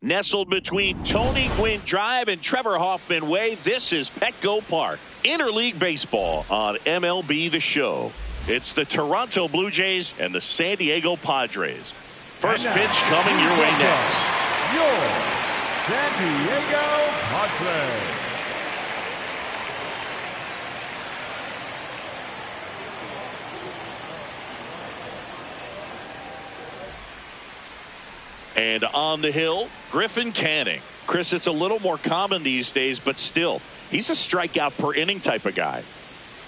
Nestled between Tony Gwynn Drive and Trevor Hoffman Way, this is Petco Park. Interleague Baseball on MLB The Show. It's the Toronto Blue Jays and the San Diego Padres. First pitch coming your way next. Your San Diego Padres. And on the hill, Griffin Canning. Chris, it's a little more common these days, but still, he's a strikeout per inning type of guy.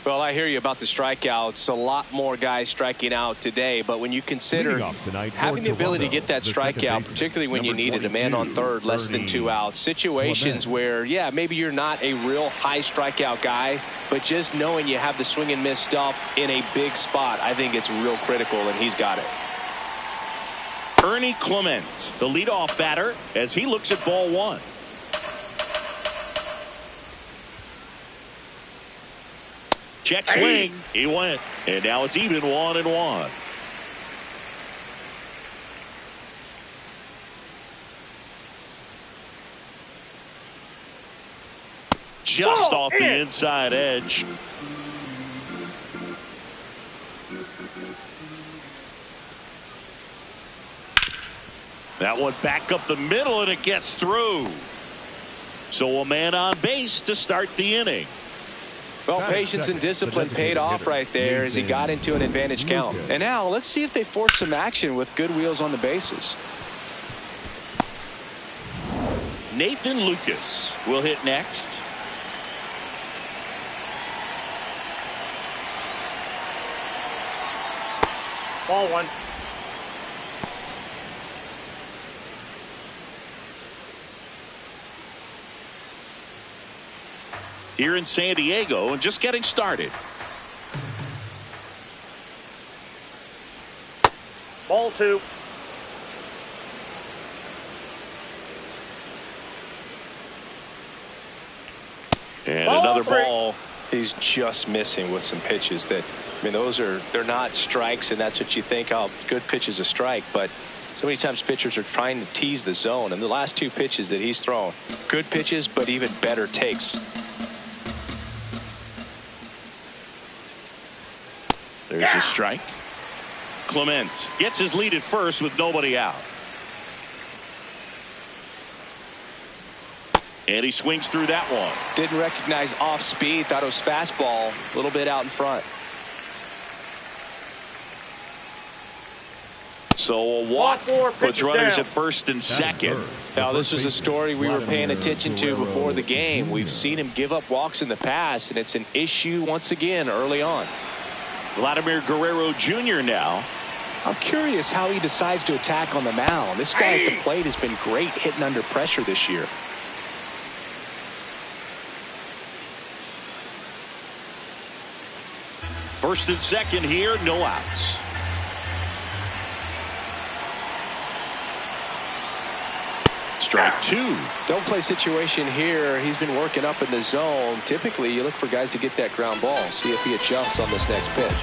Well, I hear you about the strikeouts. A lot more guys striking out today, but when you consider having the ability to get that strikeout, particularly when you needed a man on third, less than 2 outs, situations where, yeah, maybe you're not a real high strikeout guy, but just knowing you have the swing and miss stuff in a big spot, I think it's real critical, and he's got it. Ernie Clement, the leadoff batter, as he looks at ball one. Check swing. He went. And now it's even 1-1. Just off the inside edge. That one back up the middle, and it gets through. So a man on base to start the inning. Well, patience and discipline paid off right there as he got into an advantage count. And now let's see if they force some action with good wheels on the bases. Nathan Lucas will hit next. Ball one. Here in San Diego and just getting started. Ball two. And another ball. He's just missing with some pitches that, I mean, they're not strikes, and that's what you think, oh, good pitch is a strike, but so many times pitchers are trying to tease the zone, and the last 2 pitches that he's thrown, good pitches, but even better takes. There's a strike. Clement gets his lead at first with nobody out. And he swings through that one. Didn't recognize off speed. Thought it was fastball. A little bit out in front. So a walk puts runners at first and second. Now, this was a story we were paying attention to before the game. We've seen him give up walks in the past, and it's an issue once again early on. Vladimir Guerrero Jr. now. I'm curious how he decides to attack on the mound. This guy at the plate has been great hitting under pressure this year. First and second here, no outs. Strike two. Don't play situation here. He's been working up in the zone. Typically, you look for guys to get that ground ball. See if he adjusts on this next pitch.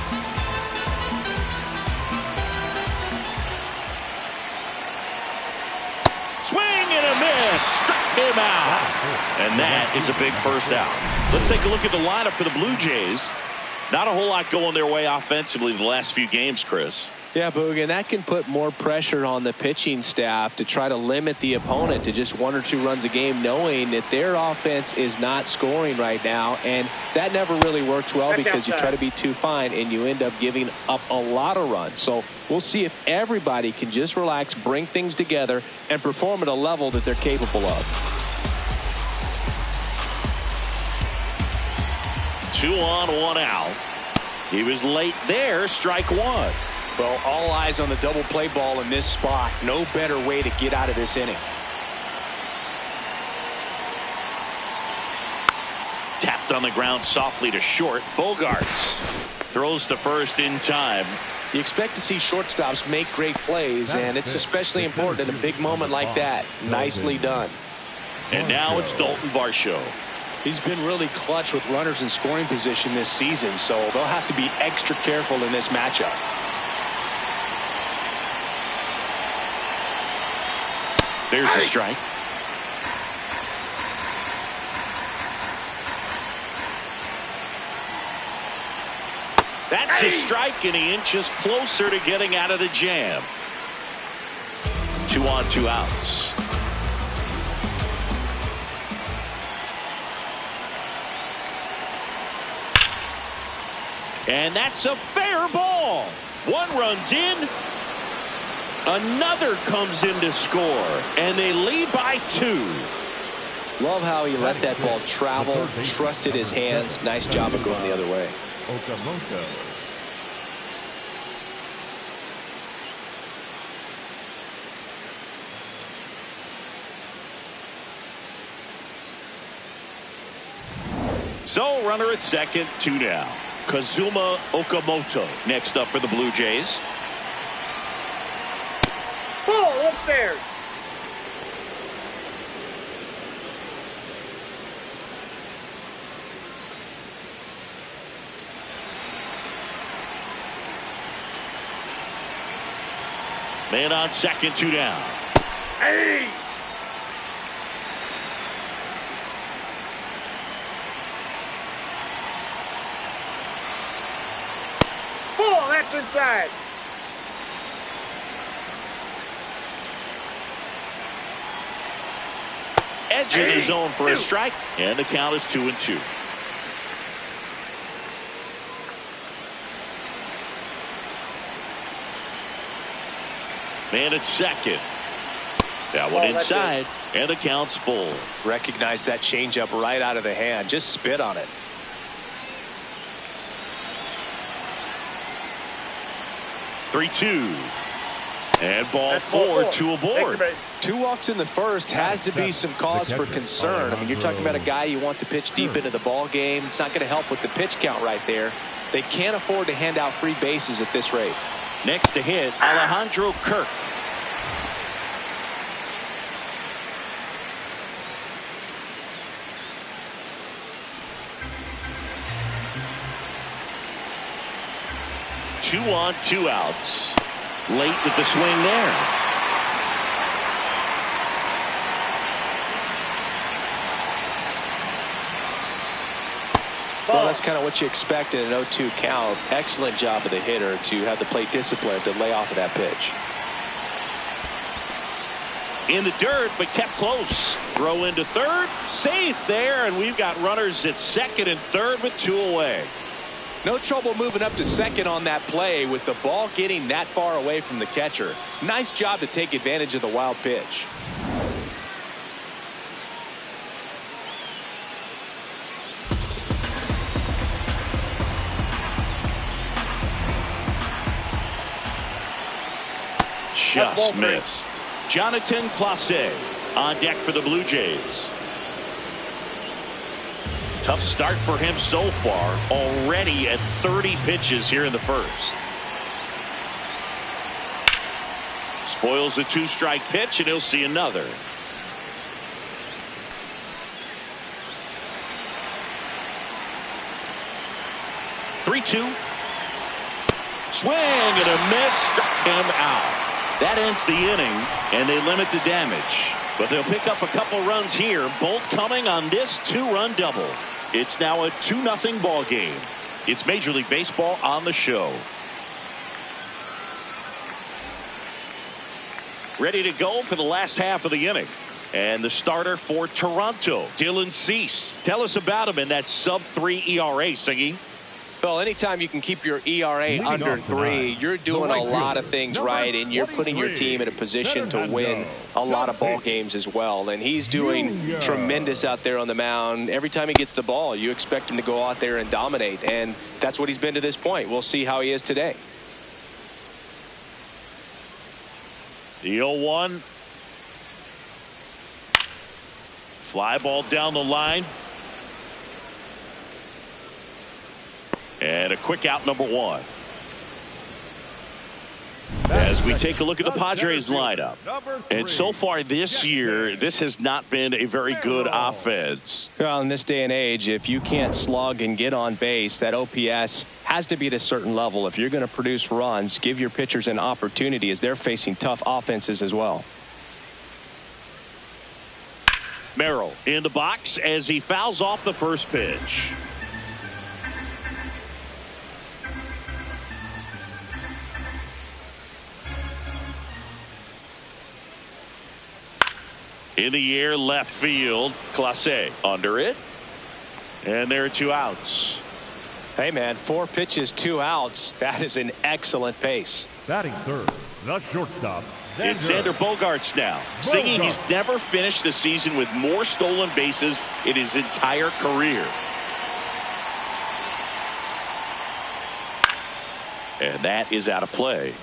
Swing and a miss. Struck him out. And that is a big first out. Let's take a look at the lineup for the Blue Jays. Not a whole lot going their way offensively the last few games, Chris. Yeah, Boog, and that can put more pressure on the pitching staff to try to limit the opponent to just 1 or 2 runs a game, knowing that their offense is not scoring right now. And that never really works well because you try to be too fine and you end up giving up a lot of runs. So we'll see if everybody can just relax, bring things together, and perform at a level that they're capable of. 2 on, 1 out. He was late there. Strike one. Well, all eyes on the double play ball in this spot. No better way to get out of this inning. Tapped on the ground softly to short. Bogarts throws to first in time. You expect to see shortstops make great plays, and it's especially important in a big moment like that. Nicely done. And now it's Dalton Varsho. He's been really clutch with runners in scoring position this season, so they'll have to be extra careful in this matchup. There's a strike. That's a strike, and he inches closer to getting out of the jam. 2 on, 2 outs. And that's a fair ball. 1 runs in. Another comes in to score, and they lead by 2. Love how he let that ball travel, trusted his hands. Nice job of going the other way. Okamoto. So runner at second, 2 down. Kazuma Okamoto next up for the Blue Jays. Ball upstairs. Man on second, 2 down. Hey! Ball, that's inside. Edge in the zone for a strike, and the count is 2-2. Man at second. That one inside, and the count's full. Recognize that changeup right out of the hand. Just spit on it. Three-two. And ball 4, 2 aboard. 2 walks in the first has to be some cause for concern. I mean, you're talking about a guy you want to pitch deep into the ball game. It's not going to help with the pitch count right there. They can't afford to hand out free bases at this rate. Next to hit, Alejandro Kirk. Two on, 2 outs. Late with the swing there. Well, that's kind of what you expect in an 0-2 count. Excellent job of the hitter to have the plate discipline to lay off of that pitch. In the dirt, but kept close. Throw into third. Safe there, and we've got runners at second and third with 2 away. No trouble moving up to second on that play with the ball getting that far away from the catcher. Nice job to take advantage of the wild pitch. Just missed. Jonathan Clase on deck for the Blue Jays. Tough start for him so far, already at 30 pitches here in the first. Spoils the 2-strike pitch, and he'll see another. Three-two. Swing and a miss, struck him out. That ends the inning, and they limit the damage. But they'll pick up a couple runs here, both coming on this 2-run double. It's now a 2-0 ball game. It's Major League Baseball on the show. Ready to go for the last half of the inning. And the starter for Toronto, Dylan Cease. Tell us about him in that sub-3 ERA, Siggy. Well, anytime you can keep your ERA under 3, you're doing a lot of things right, and you're putting your team in a position to win a lot of ball games as well. And he's doing tremendous out there on the mound. Every time he gets the ball, you expect him to go out there and dominate, and that's what he's been to this point. We'll see how he is today. The 0-1. Fly ball down the line. And a quick out, number 1. As we take a look at the Padres lineup. And so far this year, this has not been a very good offense. Well, in this day and age, if you can't slug and get on base, that OPS has to be at a certain level. If you're going to produce runs, give your pitchers an opportunity as they're facing tough offenses as well. Merrill in the box as he fouls off the first pitch. In the air, left field. Clase under it. And there are 2 outs. Hey, man, 4 pitches, 2 outs. That is an excellent pace. Batting third, the shortstop. It's Xander Bogaerts now, singing he's never finished the season with more stolen bases in his entire career. And that is out of play.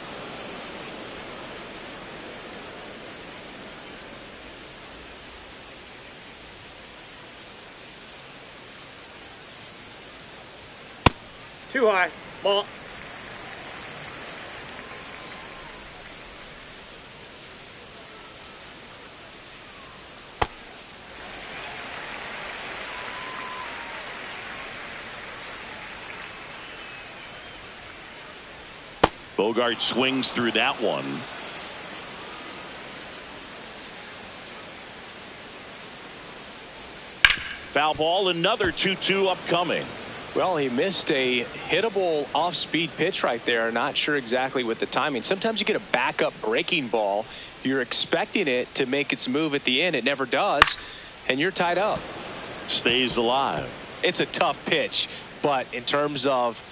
Too high. Ball. Bogart swings through that one. Foul ball, another 2-2 upcoming. Well, he missed a hittable off-speed pitch right there. Not sure exactly with the timing. Sometimes you get a backup breaking ball. You're expecting it to make its move at the end. It never does, and you're tied up. Stays alive. It's a tough pitch, but in terms of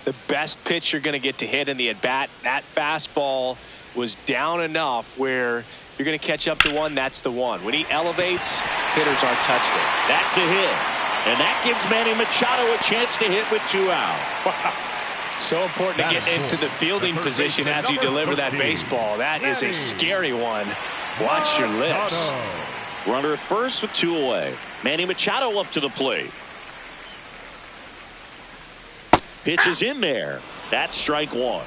the best pitch you're going to get to hit in the at-bat, that fastball was down enough where you're going to catch up to one. That's the one. When he elevates, hitters aren't touched it. That's a hit. And that gives Manny Machado a chance to hit with 2 out. So important to get into the fielding position after you deliver that baseball. That is a scary one. Watch your lips. Runner at first with 2 away. Manny Machado up to the plate. Pitch is in there. That's strike 1.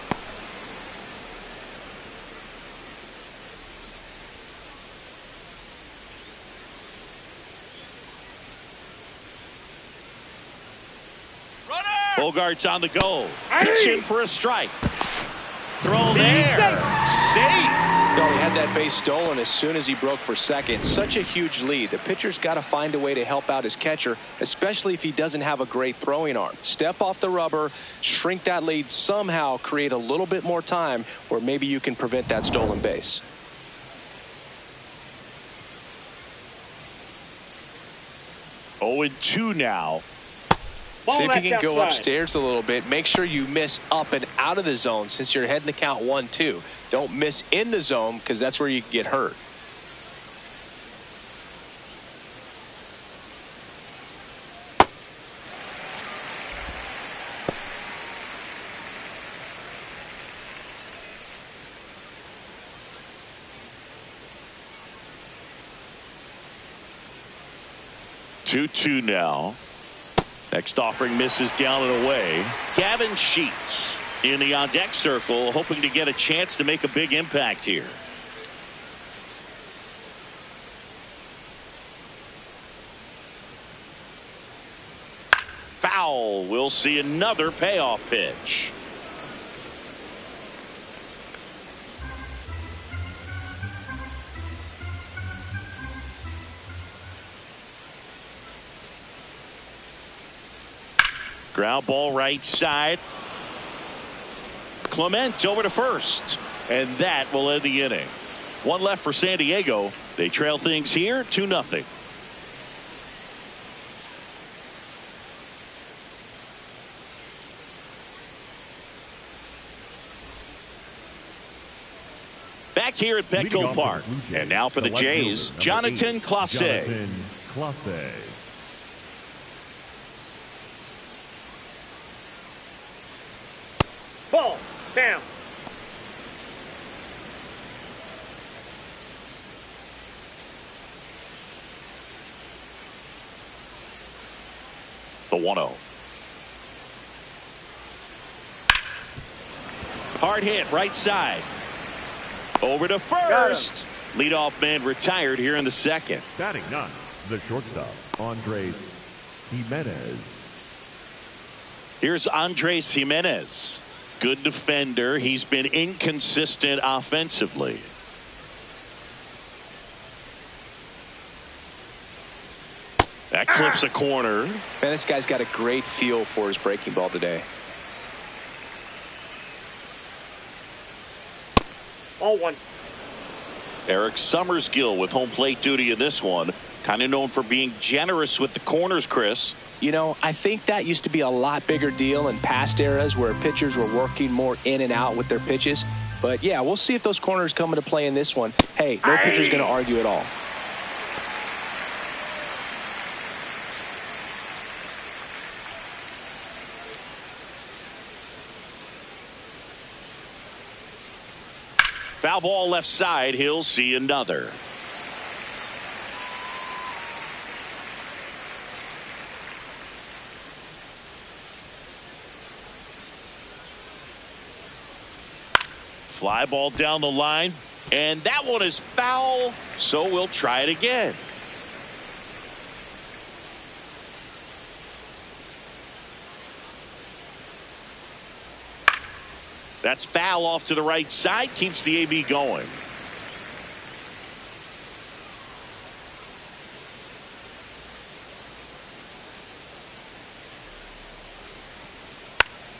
Bogart's on the go. Pitch in for a strike. Throw there. Safe. No, he had that base stolen as soon as he broke for second. Such a huge lead. The pitcher's got to find a way to help out his catcher, especially if he doesn't have a great throwing arm. Step off the rubber, shrink that lead, somehow create a little bit more time where maybe you can prevent that stolen base. Oh, 2 now. Ball, see if you can go outside. upstairs a little bit. Make sure you miss up and out of the zone since you're heading the count 1-2. Don't miss in the zone because that's where you can get hurt. Two now. Next offering misses down and away. Gavin Sheets in the on-deck circle, hoping to get a chance to make a big impact here. Foul. We'll see another payoff pitch. Ground ball right side. Clement over to first. And that will end the inning. 1 left for San Diego. They trail things here 2-0. Back here at Petco Park. And now for the Jays, Jonathan Clase. Ball. Down. The 1-0. Hard hit right side. Over to first. Leadoff man retired here in the second. Batting 9, the shortstop, Andres Jimenez. Here's Andres Jimenez. Good defender. He's been inconsistent offensively. That clips a corner. Man, this guy's got a great feel for his breaking ball today. Ball one. Eric Summersgill with home plate duty in this one. Kind of known for being generous with the corners, Chris. You know, I think that used to be a lot bigger deal in past eras where pitchers were working more in and out with their pitches. But, yeah, we'll see if those corners come into play in this one. Hey, no pitcher's going to argue at all. Foul ball left side. He'll see another. Fly ball down the line, and that one is foul, so we'll try it again. That's foul off to the right side, keeps the AB going.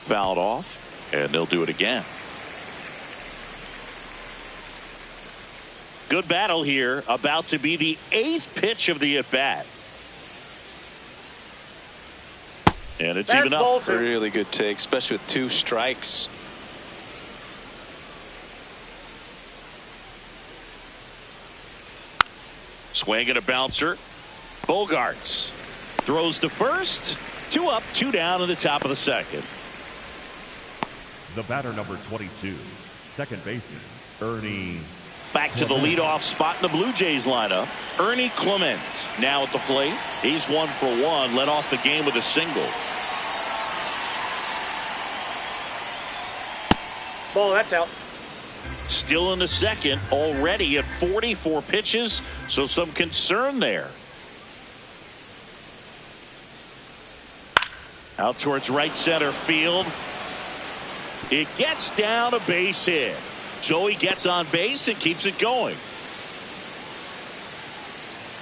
Fouled off, and they'll do it again. Good battle here, about to be the 8th pitch of the at-bat. And it's even up. Really good take, especially with 2 strikes. Swing and a bouncer. Bogarts throws to first. 2 up, 2 down in the top of the second. The batter, number 22, second baseman, Ernie. Back to the leadoff spot in the Blue Jays lineup. Ernie Clement now at the plate. He's 1 for 1, led off the game with a single. Ball, that's out. Still in the second, already at 44 pitches, so some concern there. Out towards right center field. It gets down a base hit. Joey gets on base and keeps it going.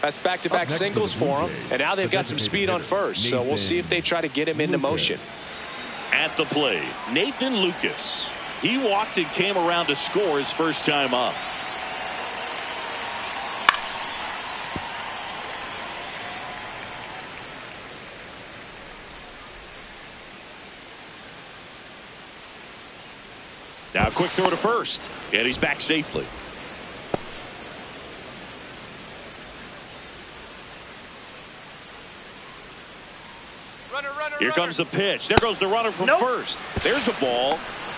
That's back-to-back singles for him, and now they've got some speed on first, so we'll see if they try to get him into motion. At the plate, Nathan Lucas. He walked and came around to score his first time up. Now a quick throw to first, and he's back safely. Here comes the pitch. There goes the runner from first. There's a ball.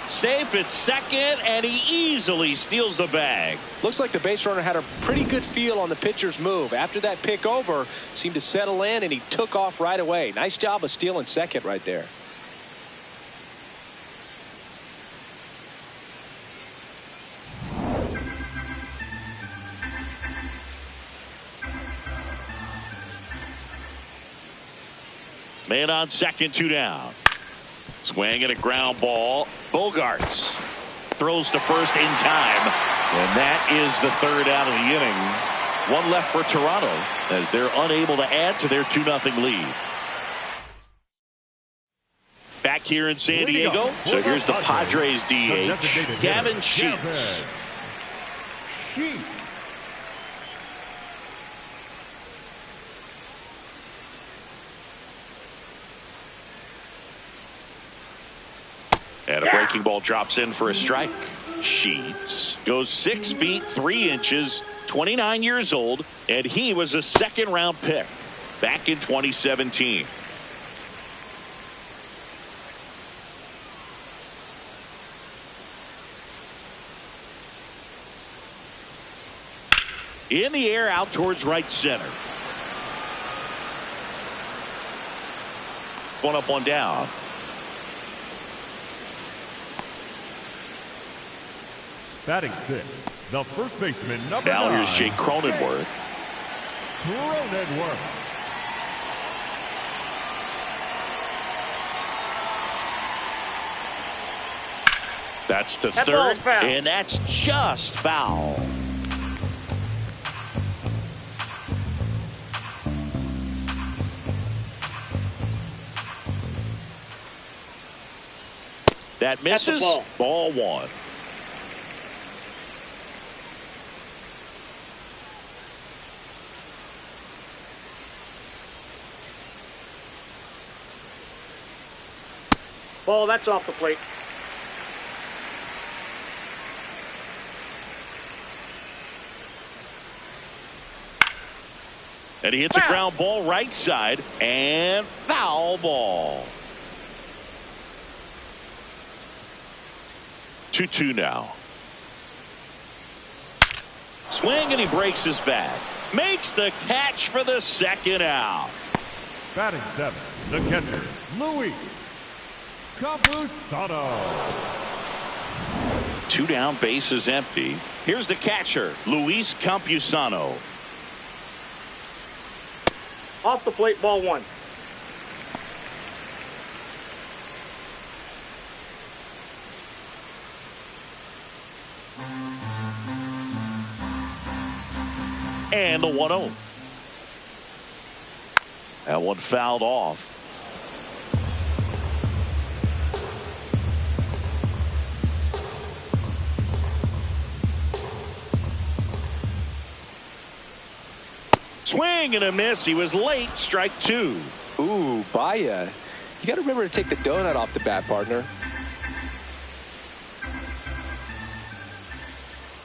Safe at second, and he easily steals the bag. Looks like the base runner had a pretty good feel on the pitcher's move. After that pick over, seemed to settle in, and he took off right away. Nice job of stealing second right there. Man on second, 2 down. Swing and a ground ball. Bogarts throws to first in time. And that is the 3rd out of the inning. 1 left for Toronto as they're unable to add to their 2-0 lead. Back here in San Diego. So here's the Padres DH, Gavin Sheets. And a breaking ball drops in for a strike. Sheets goes 6 feet 3 inches, 29 years old, and he was a 2nd-round pick back in 2017. In the air, out towards right center. 1 up, 1 down. Batting 6th, the first baseman, number 9. Now here's Jake Cronenworth. That's to third, and that's just foul. That misses. Ball one. Ball, that's off the plate. And he hits a ground ball right side and foul ball. 2-2 now. Swing and he breaks his bat. Makes the catch for the second out. Batting seventh, the catcher, Luis Campusano. 2 down, bases empty. Here's the catcher, Luis Campusano. Off the plate, ball one. And the 1-0. That one fouled off. Swing and a miss. He was late. Strike two. Ooh, Baya. You got to remember to take the donut off the bat, partner.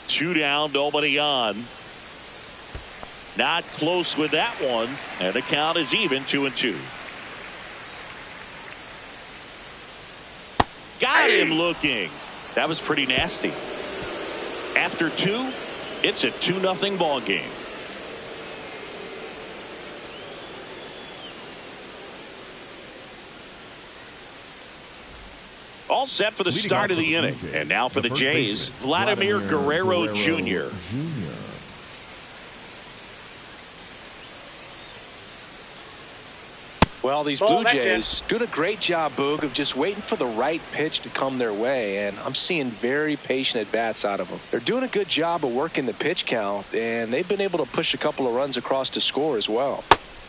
2 down, nobody on. Not close with that one. And the count is even, 2-2. Got him looking. That was pretty nasty. After 2, it's a 2-0 ball game. All set for the start of the inning. And now for the Jays, Vladimir Guerrero Jr. Well, these Blue Jays doing a great job, Boog, of just waiting for the right pitch to come their way, and I'm seeing very patient at-bats out of them. They're doing a good job of working the pitch count, and they've been able to push a couple of runs across to score as well.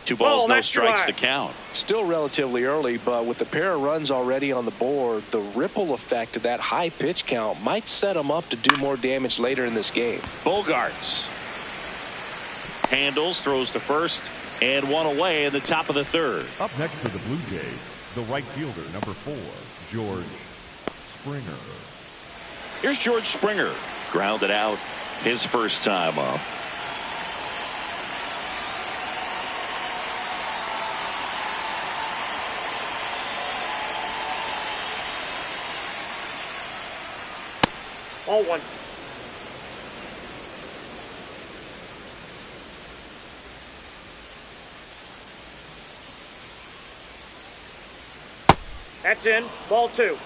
2 balls, no strikes to count. Still relatively early, but with the pair of runs already on the board, the ripple effect of that high pitch count might set them up to do more damage later in this game. Bogarts handles, throws to first, and one away in the top of the third. Up next for the Blue Jays, the right fielder, number 4, George Springer. Here's George Springer. Grounded out his first time up. Ball one. That's in. Ball two.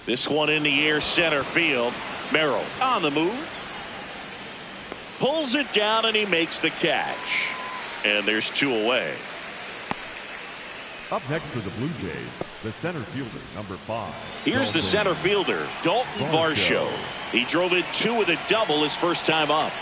This one in the air, center field. Merrill on the move. Pulls it down and he makes the catch. And there's 2 away. Up next for the Blue Jays, the center fielder, number 5. Here's the center fielder, Dalton Varsho. He drove in 2 with a double his first time up.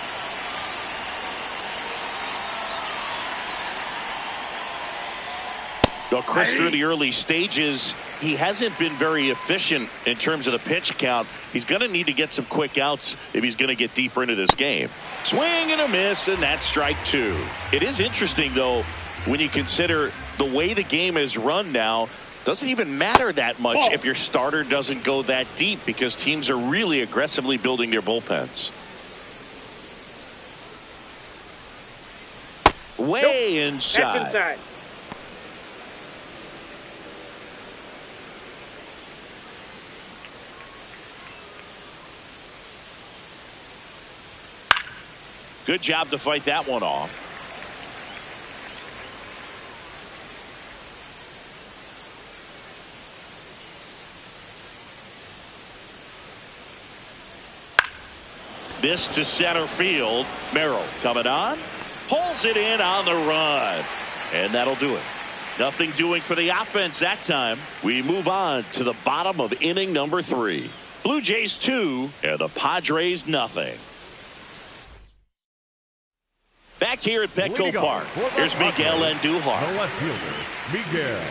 Well, Chris, through the early stages, he hasn't been very efficient in terms of the pitch count. He's going to need to get some quick outs if he's going to get deeper into this game. Swing and a miss, and that's strike 2. It is interesting, though, when you consider the way the game is run now. Doesn't even matter that much if your starter doesn't go that deep, because teams are really aggressively building their bullpens. Way inside. That's inside. Good job to fight that one off. This to center field. Merrill coming on. Pulls it in on the run. And that'll do it. Nothing doing for the offense that time. We move on to the bottom of inning number 3. Blue Jays 2 and the Padres nothing. Back here at Petco Leading Park, off for the here's Miguel Padres, Andujar. The left fielder, Miguel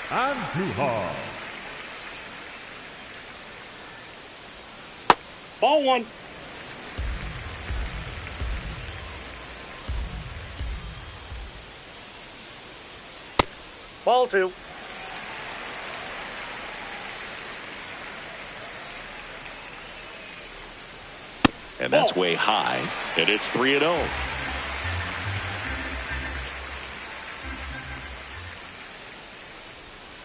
Andujar. Ball 1. Ball 2. And that's way high. And it's 3-0.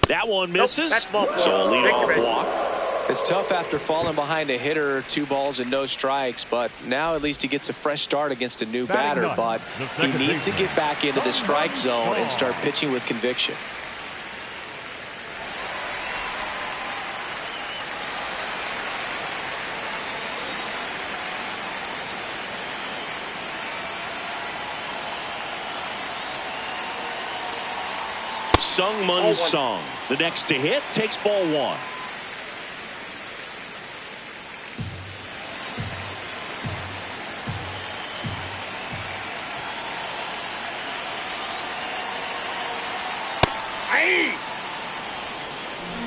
That one misses. That's ball 4. So a leadoff Victory. walk. It's tough after falling behind a hitter, 2 balls and no strikes, but now at least he gets a fresh start against a new batter. But he needs to get back into the strike zone and start pitching with conviction. Sungmun Sung, the next to hit, takes ball 1.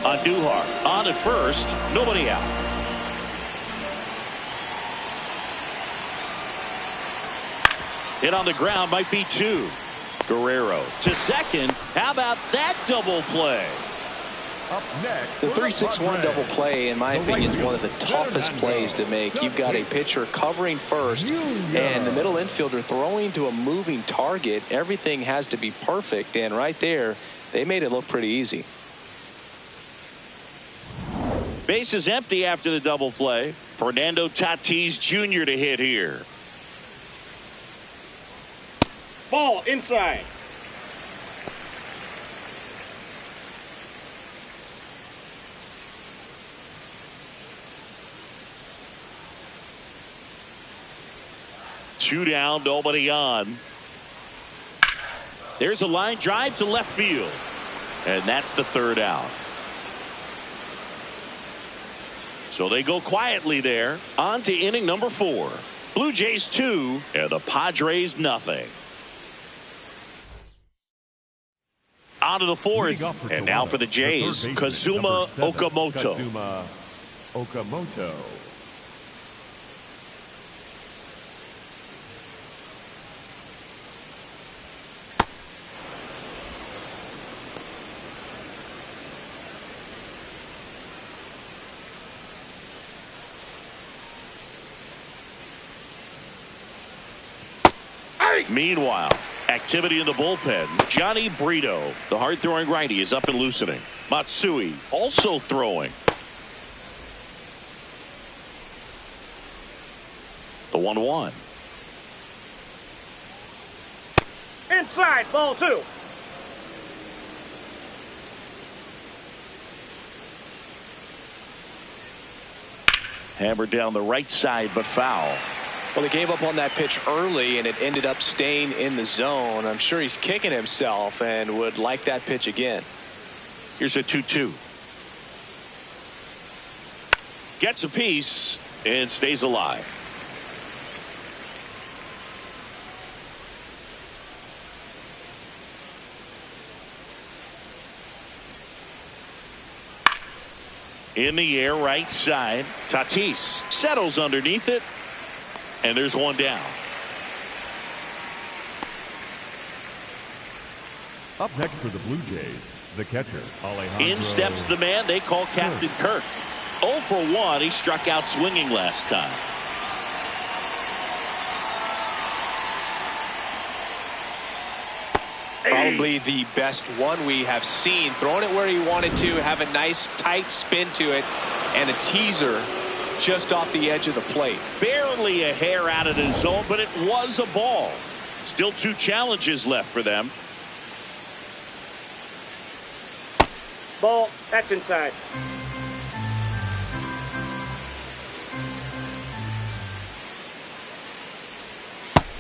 Andujar on at first, nobody out. Hit on the ground, might be 2. Guerrero to second. How about that double play? Up next, The for 3-6-1 Padres, double play, in my the opinion, is right one of the fielder, toughest Fernando plays to make. You've got a pitcher covering first and the middle infielder throwing to a moving target. Everything has to be perfect, and right there, they made it look pretty easy. Base is empty after the double play. Fernando Tatis Jr. to hit here. Ball inside. Two down, nobody on. There's a line drive to left field. And that's the 3rd out. So they go quietly there. On to inning number 4. Blue Jays 2 and the Padres nothing. On to the 4th. And now for the Jays, Kazuma Okamoto. Kazuma Okamoto. Meanwhile, activity in the bullpen. Johnny Brito, the hard-throwing righty, is up and loosening. Matsui also throwing. The 1-1. Inside. Ball 2. Hammered down the right side, but foul. Well, they gave up on that pitch early, and it ended up staying in the zone. I'm sure he's kicking himself and would like that pitch again. Here's a 2-2. Gets a piece and stays alive. In the air, right side. Tatis settles underneath it. And there's one down. Up next for the Blue Jays, the catcher, Alejandro. In steps the man they call Captain Kirk. 0 for 1. He struck out swinging last time. Probably the best one we have seen. Throwing it where he wanted to, have a nice tight spin to it, and a teaser just off the edge of the plate. Barely a hair out of the zone, but it was a ball. Still 2 challenges left for them. Ball. That's inside.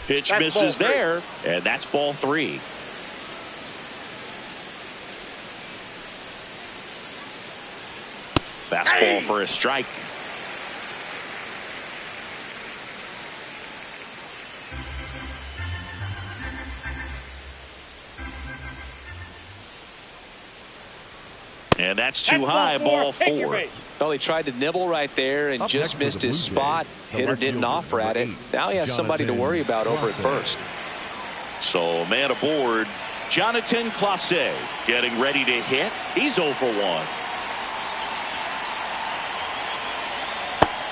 Pitch That's misses ball 3. there, and that's ball 3. Fastball for a strike. And that's too high, ball Take your 4. base. Well, he tried to nibble right there and Up just next missed for the his Blue Jays, spot. the Hitter right didn't fielder, offer at it. number 8, Now he has somebody to worry about over at first. So man aboard, Jonathan Clase getting ready to hit. He's 0 for 1.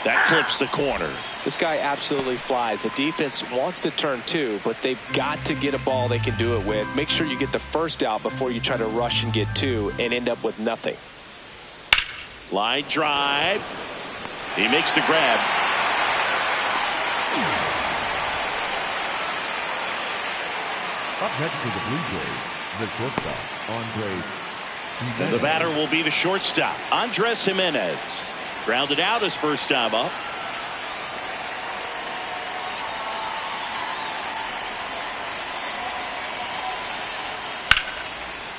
That clips the corner. This guy absolutely flies. The defense wants to turn 2, but they've got to get a ball they can do it with. Make sure you get the first out before you try to rush and get 2 and end up with nothing. Line drive. He makes the grab. Up next for the Blue Jays, the shortstop, Andres Jimenez. The batter will be the shortstop, Andres Jimenez. Grounded out his first time up.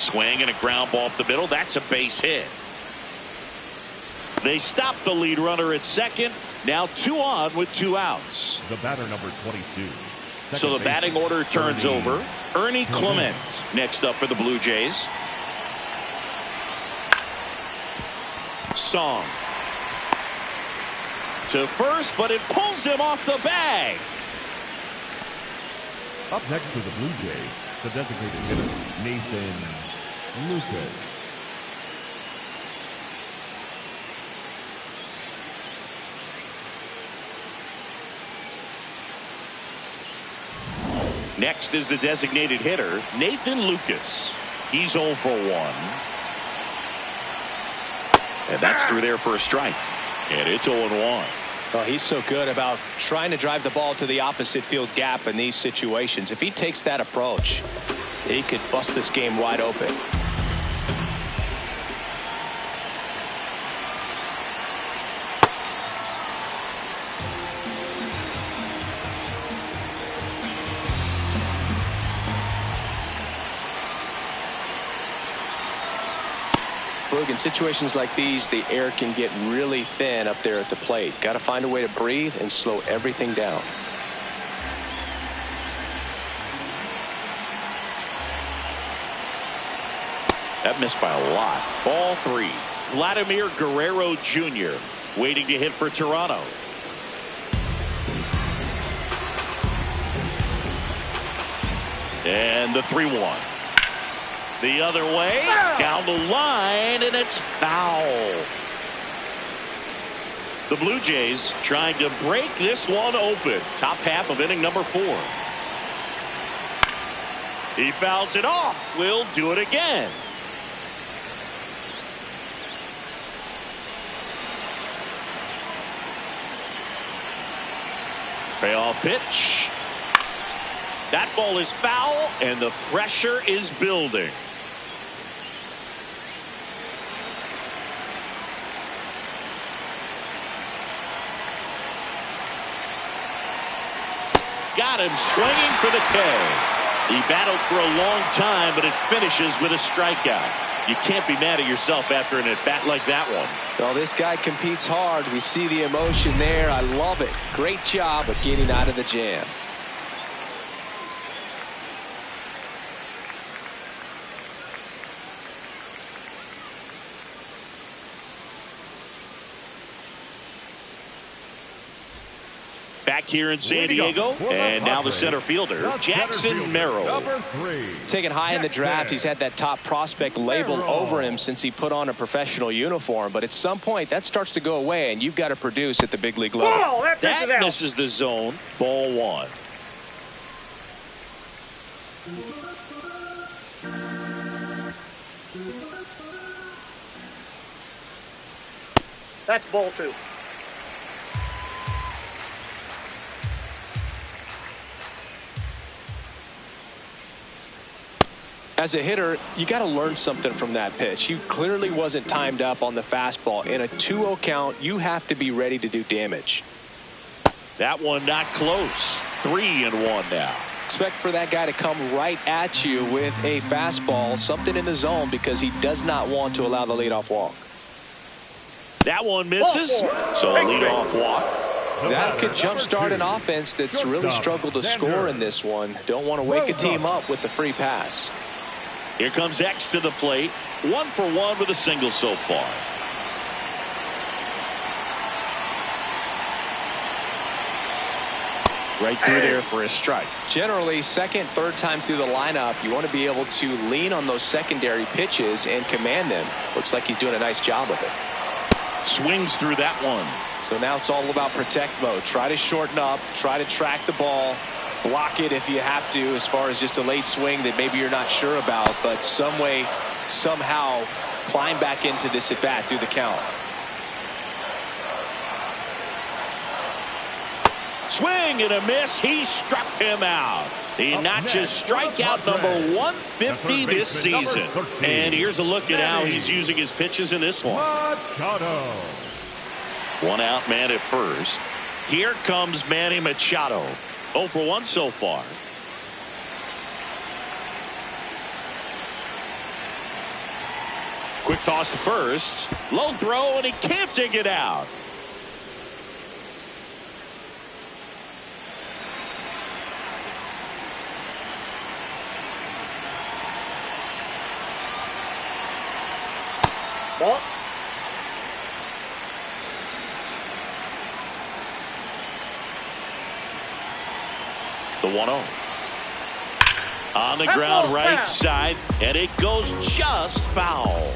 Swing and a ground ball up the middle. That's a base hit. They stop the lead runner at second. Now 2 on with 2 outs. The batter, number 22. So the batting order turns over. Ernie Clement next up for the Blue Jays. Song to first, but it pulls him off the bag. Up next for the Blue Jays, the designated hitter, Nathan Lucas. Next is the designated hitter, Nathan Lucas. He's 0 for 1. And that's through there for a strike. And it's 0-1. Well, he's so good about trying to drive the ball to the opposite field gap in these situations. If he takes that approach, he could bust this game wide open. In situations like these, the air can get really thin up there at the plate. Got to find a way to breathe and slow everything down. That missed by a lot. Ball 3. Vladimir Guerrero Jr. waiting to hit for Toronto. And the 3-1. The other way, down the line, and it's foul. The Blue Jays trying to break this one open. Top half of inning number 4. He fouls it off. We'll do it again. Payoff pitch. That ball is foul, and the pressure is building. Got him swinging for the K. He battled for a long time, but it finishes with a strikeout. You can't be mad at yourself after an at-bat like that one. Well, this guy competes hard. We see the emotion there. I love it. Great job of getting out of the jam. Back here in San Diego, and now the center fielder, Jackson Merrill. Taken high in the draft, he's had that top prospect label over him since he put on a professional uniform. But at some point, that starts to go away, and you've got to produce at the big league level. Oh, that misses the zone. Ball 1. That's ball 2. As a hitter, you got to learn something from that pitch. He clearly wasn't timed up on the fastball. In a 2-0 count, you have to be ready to do damage. That one not close. 3-1 now. Expect for that guy to come right at you with a fastball, something in the zone, because he does not want to allow the leadoff walk. That one misses. So a leadoff walk. That could jumpstart an offense that's really struggled to score in this one. Don't want to wake a team up with the free pass. Here comes X to the plate. 1 for 1 with a single so far. Right through there for a strike. Generally, second, third time through the lineup, you want to be able to lean on those secondary pitches and command them. Looks like he's doing a nice job of it. Swings through that one. So now it's all about protect mode. Try to shorten up, try to track the ball, block it if you have to, as far as just a late swing that maybe you're not sure about, but some way, somehow climb back into this at bat through the count. Swing and a miss. He struck him out. He notches strikeout number 150 this season. And here's a look at how he's using his pitches in this one. One out man at first. Here comes Manny Machado. 0 for 1 so far. Quick toss to first. Low throw, and he can't dig it out. Ball. The 1-0. On the ground right side, and it goes just foul.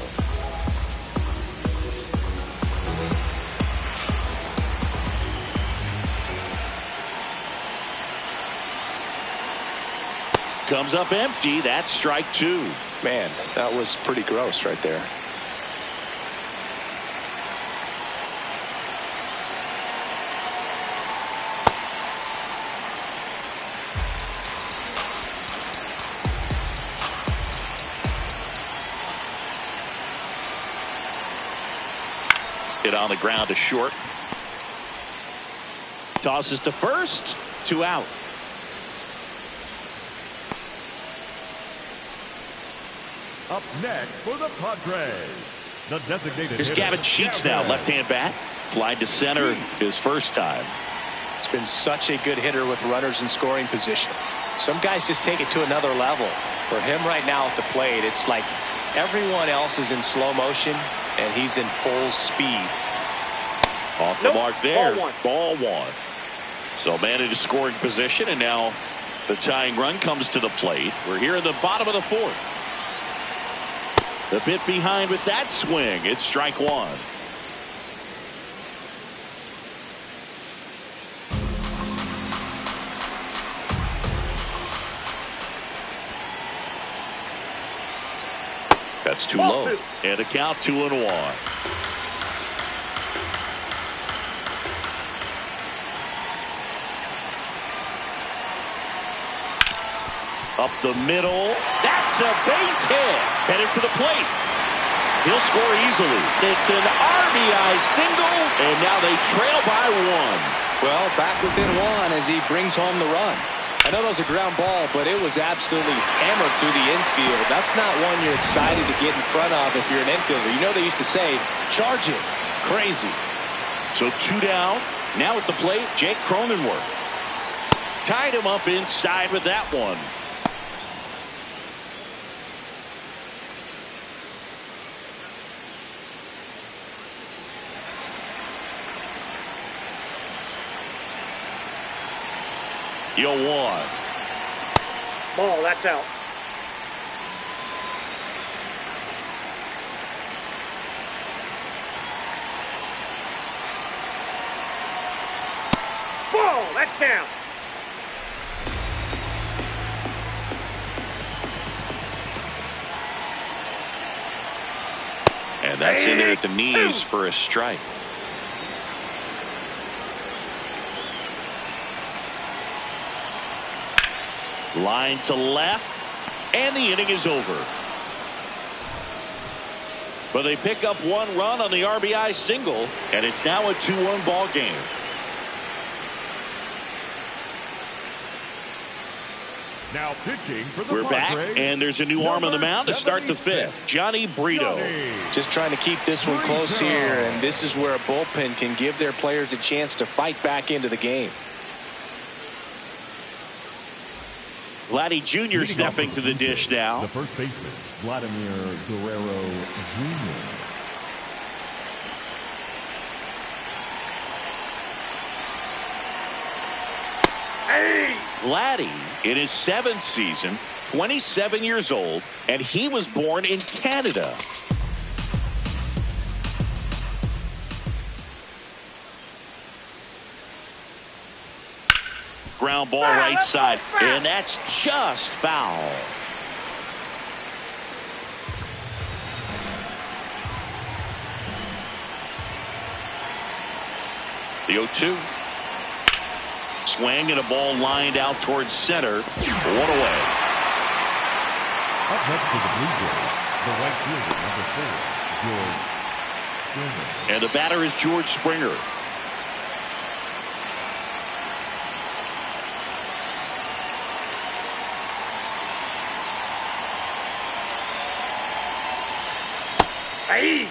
Comes up empty. That's strike 2. Man, that was pretty gross right there. Hit on the ground to short. Tosses to first. 2 out. Up next for the Padres, the designated Here's hitter, Gavin Sheets now, left-hand bat. Flied to center his first time. It's been such a good hitter with runners in scoring position. Some guys just take it to another level. For him right now at the plate, it's like everyone else is in slow motion and he's in full speed. Off the mark there. Ball 1. So man in a scoring position, and now the tying run comes to the plate. We're here in the bottom of the 4th. A bit behind with that swing. It's strike 1. That's too low. And a count 2-1. Up the middle. That's a base hit. Headed for the plate. He'll score easily. It's an RBI single, and now they trail by 1. Well, back within 1 as he brings home the run. I know that was a ground ball, but it was absolutely hammered through the infield. That's not one you're excited to get in front of if you're an infielder. You know they used to say, charge it. Crazy. So 2 down. Now at the plate, Jake Cronenworth. Tied him up inside with that one. You'll 1. Ball, that's out. Ball, that's down. And that's in there at the knees for a strike. Line to left, and the inning is over. But they pick up 1 run on the RBI single, and it's now a 2-1 ball game. Now pitching for the We're back, Padres, and there's a new arm on the mound to start the 5th. Johnny Brito. Just trying to keep this one close here, and this is where a bullpen can give their players a chance to fight back into the game. Vladdy Jr. Leading stepping off to the dish now. The first baseman, Vladimir Guerrero Jr. Vladdy in his 7th season, 27 years old, and he was born in Canada. Ground ball right side, and that's just foul. The 0-2. Swing and a ball lined out towards center. One away. Up next for the Blue Jays, the right fielder, number 4, George Springer. And the batter is George Springer. Hey!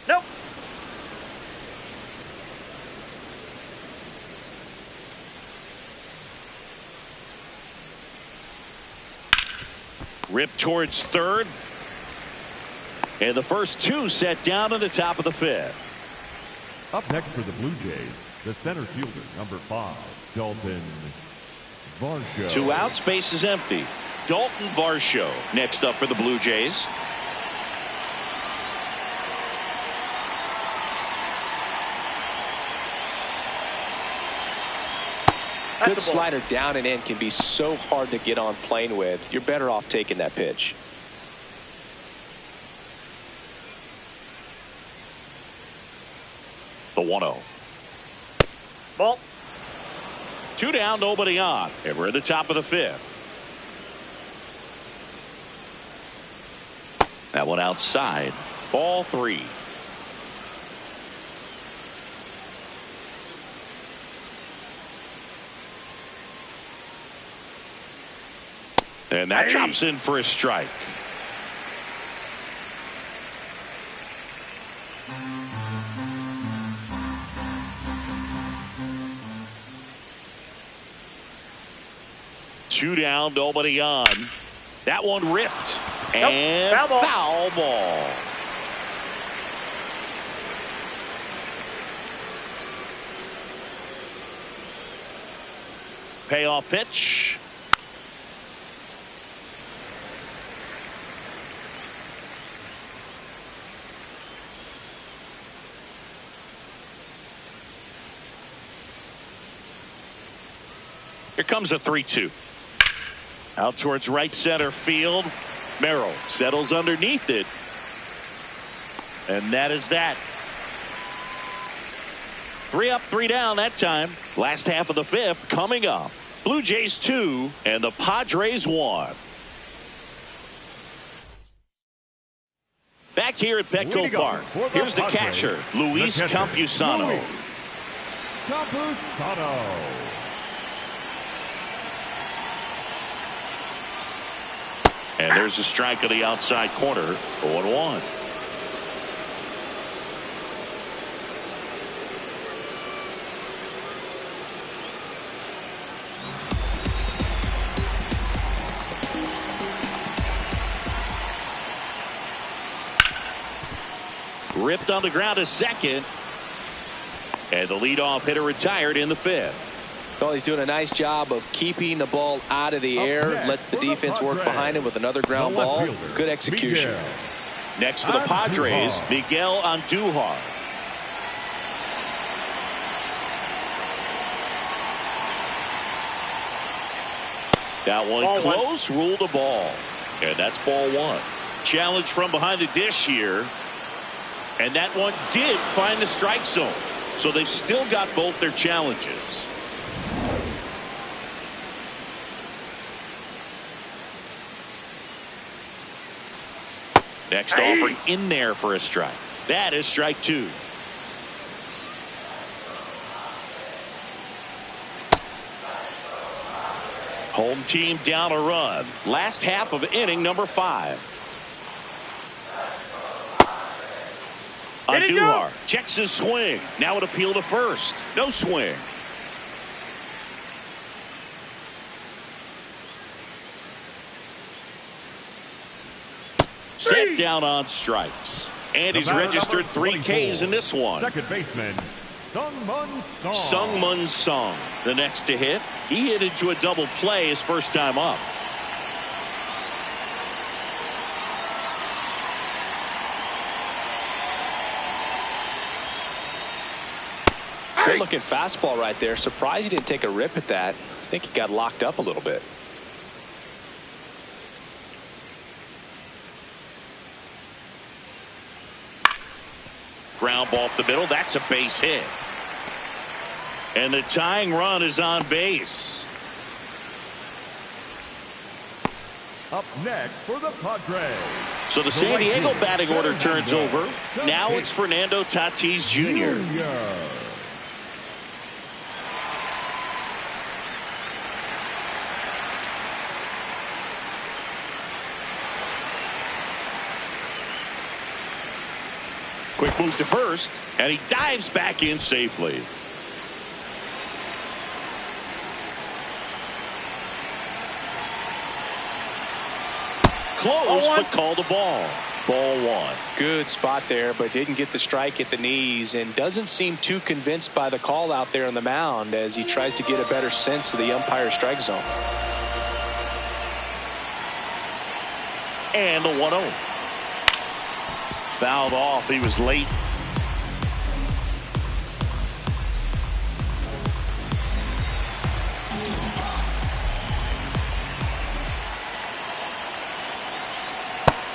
Nope. Ripped towards third. And the first 2 set down in the top of the 5th. Up next for the Blue Jays, the center fielder, number 5, Dalton Varsho. 2 outs, base is empty. Dalton Varsho next up for the Blue Jays. Good slider down and in can be so hard to get on plane with. You're better off taking that pitch. The 1-0. Ball. 2 down, nobody on. And we're at the top of the 5th. That one outside. Ball 3. And that drops in for a strike. Two down, nobody on. That one ripped. And foul ball. Payoff pitch. Here comes a 3-2. Out towards right center field. Merrill settles underneath it. And that is that. 3 up, 3 down that time. Last half of the 5th coming up. Blue Jays 2 and the Padres 1. Back here at Petco Park. Here's the catcher, Luis Campusano. Campusano. And there's a strike on the outside corner. 0-1. Ripped on the ground to second. And the leadoff hitter retired in the 5th. Well, he's doing a nice job of keeping the ball out of the air. Lets the defense work behind him with another ground ball. Good execution. Next for the Padres, Miguel Andujar. That one close, ruled a ball. And that's ball 1. Challenge from behind the dish here. And that one did find the strike zone. So they've still got both their challenges. Next offering in there for a strike. That is strike 2. Home team down a run. Last half of inning number 5. Let it go. Andujar checks his swing. Now an appeal to first. No swing. Set down on strikes. And he's registered 3 Ks in this one. Second baseman, Sung-Mun Sung, the next to hit. He hit into a double play his first time up. Good looking fastball right there. Surprised he didn't take a rip at that. I think he got locked up a little bit. Ground ball up the middle. That's a base hit. And the tying run is on base. Up next for the Padres. So the San Diego batting order turns over. Now it's Fernando Tatis Jr. Quick move to first, and he dives back in safely. Close, but called a ball. Ball 1. Good spot there, but didn't get the strike at the knees and doesn't seem too convinced by the call out there on the mound as he tries to get a better sense of the umpire's strike zone. And the 1-0. Fouled off. He was late.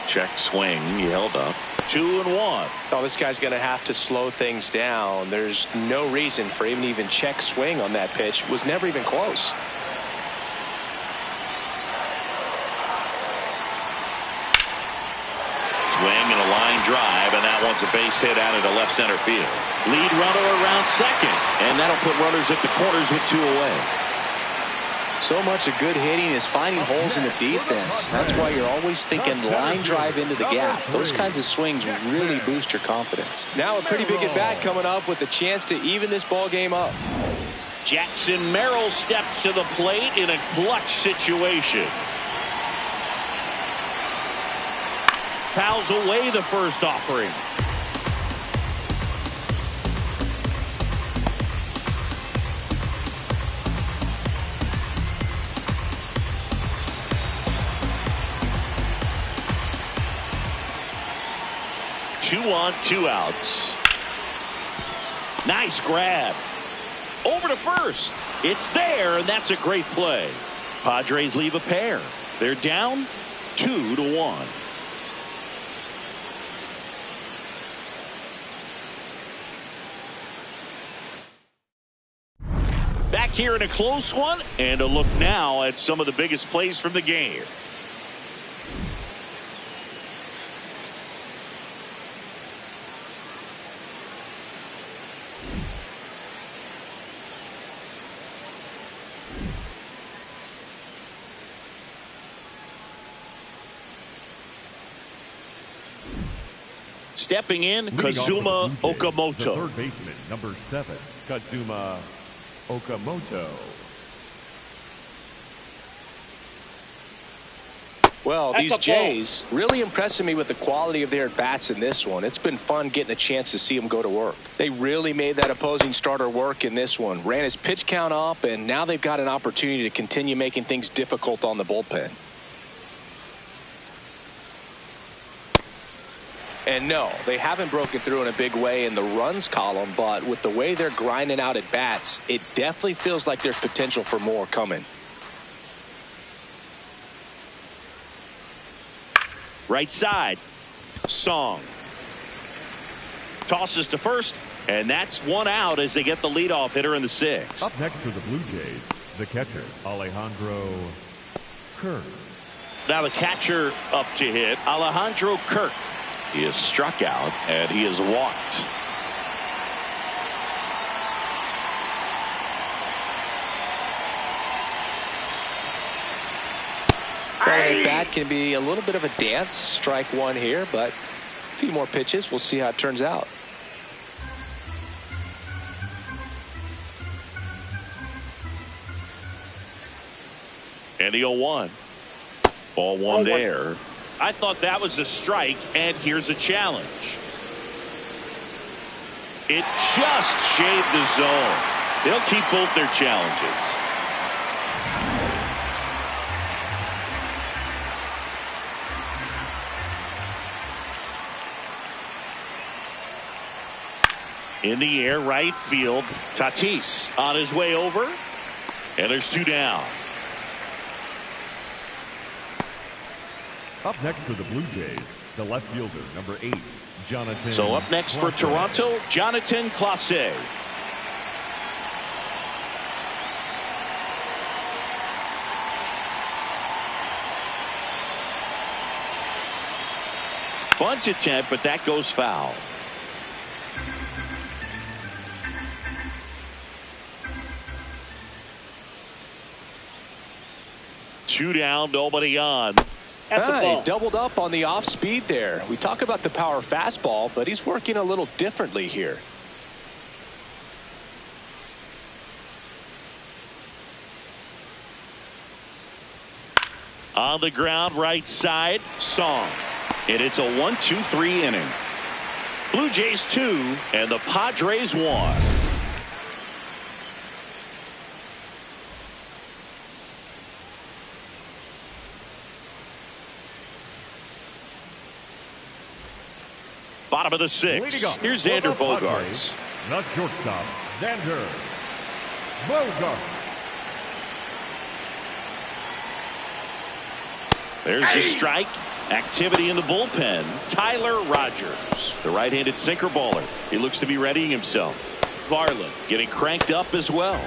Check swing. He held up. 2-1. Oh, this guy's going to have to slow things down. There's no reason for him to even check swing on that pitch. Was never even close. Swing and a line drive, and that one's a base hit out into left center field. Lead runner around second, and that'll put runners at the corners with 2 away. So much of good hitting is finding holes in the defense. That's why you're always thinking line drive into the gap. Those kinds of swings really boost your confidence. Now a pretty big at bat coming up with a chance to even this ball game up. Jackson Merrill steps to the plate in a clutch situation. Fouls away the first offering. Two on, 2 outs. Nice grab. Over to first. It's there, and that's a great play. Padres leave a pair. They're down 2-1. Back here in a close one, and a look now at some of the biggest plays from the game. Stepping in, Kazuma Okamoto. The third baseman, number 7, Kazuma Okamoto. Well, these Jays really impressing me with the quality of their at-bats in this one. It's been fun getting a chance to see them go to work. They really made that opposing starter work in this one. Ran his pitch count up, and now they've got an opportunity to continue making things difficult on the bullpen. And no, they haven't broken through in a big way in the runs column, but with the way they're grinding out at bats, it definitely feels like there's potential for more coming. Right side, Song. Tosses to first, and that's 1 out as they get the leadoff hitter in the 6th. Up next for the Blue Jays, the catcher, Alejandro Kirk. Now the catcher up to hit, Alejandro Kirk. He is struck out, and he is walked. Well, the bat can be a little bit of a dance. Strike 1 here, but a few more pitches. We'll see how it turns out. And the 0-1. Ball one there. I thought that was a strike, and here's a challenge. It just shaved the zone. They'll keep both their challenges. In the air, right field. Tatis on his way over. And there's 2 down. Up next for the Blue Jays, the left fielder, number 8, Jonathan. So up next for Toronto, Jonathan Clase. Bunt attempt, but that goes foul. Two down, nobody on. That's a ball. He doubled up on the off speed there. We talk about the power fastball, but he's working a little differently here. On the ground, right side, Song. And it's a 1-2-3 inning. Blue Jays 2 and the Padres 1. Bottom of the 6th. Here's Xander Bogaerts. Not shortstop, Xander Bogaerts. There's the strike. Activity in the bullpen. Tyler Rogers, the right-handed sinker baller. He looks to be readying himself. Varland getting cranked up as well.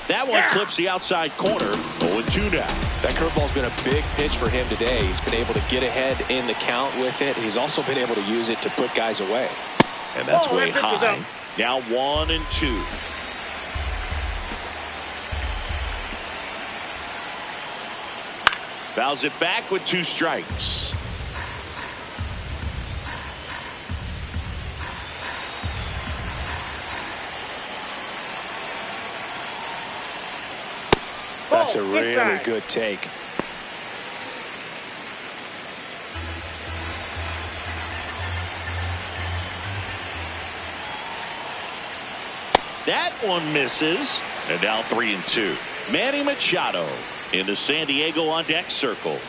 That one clips the outside corner. 0-2 now. That curveball's been a big pitch for him today. He's been able to get ahead in the count with it. He's also been able to use it to put guys away. And that's way high. Now 1-2. Fouls it back with 2 strikes. That's a really good take. That one misses. And now 3-2. Manny Machado in the San Diego on deck circle.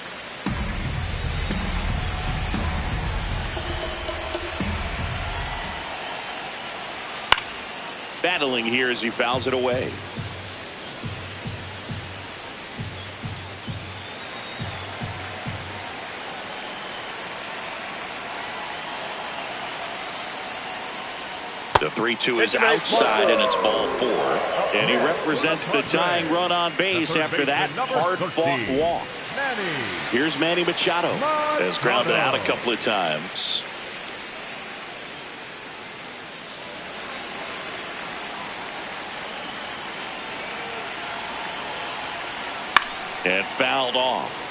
Battling here as he fouls it away. The 3-2 is outside, and it's ball 4. And he represents the tying run on base after that hard-fought walk. Here's Manny Machado. Has grounded out a couple of times. And fouled off.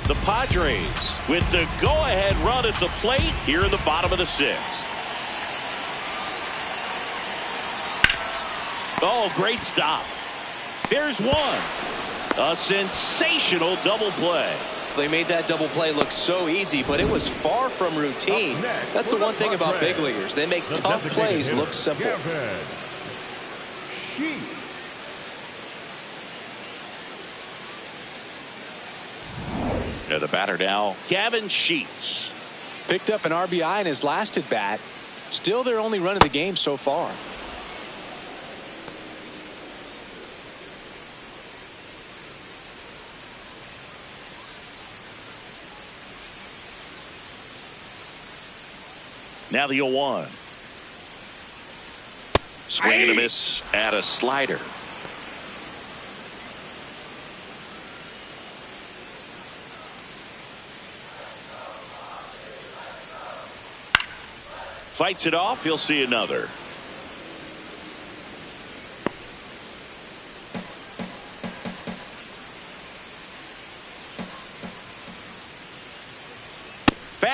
The Padres with the go-ahead run at the plate here in the bottom of the 6th. Oh, great stop. There's one. A sensational double play. They made that double play look so easy, but it was far from routine. That's the one thing about big leaguers. They make tough plays look simple. And the batter now, Gavin Sheets. Picked up an RBI in his last at bat. Still their only run of the game so far. Now the 0-1. Swing and a miss at a slider. Fights it off. He'll see another.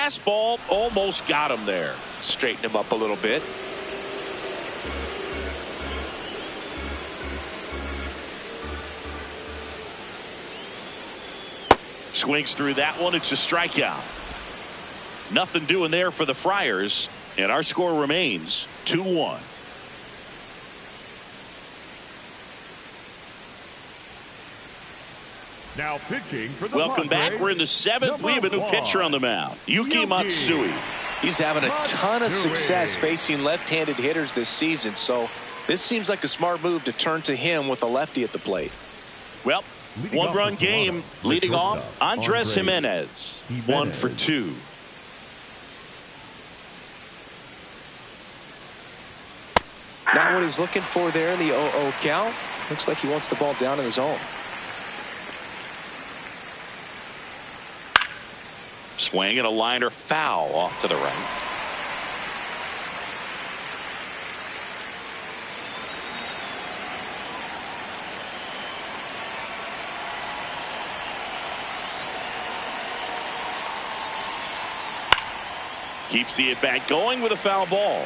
fastball almost got him there. Straighten him up a little bit. Swings through that one. It's a strikeout. Nothing doing there for the Friars, and our score remains 2-1. Now pitching for the Welcome back. Padres, We're in the 7th. We have a new pitcher on the mound, Yuki Matsui. He's having a ton of success facing left-handed hitters this season, so this seems like a smart move to turn to him with a lefty at the plate. Well, one-run game. Leading off, Andres Jimenez. 1 for 2. Not what he's looking for there in the 0-0 count. Looks like he wants the ball down in the zone. Swing and a liner foul off to the right. Keeps the at-bat going with a foul ball.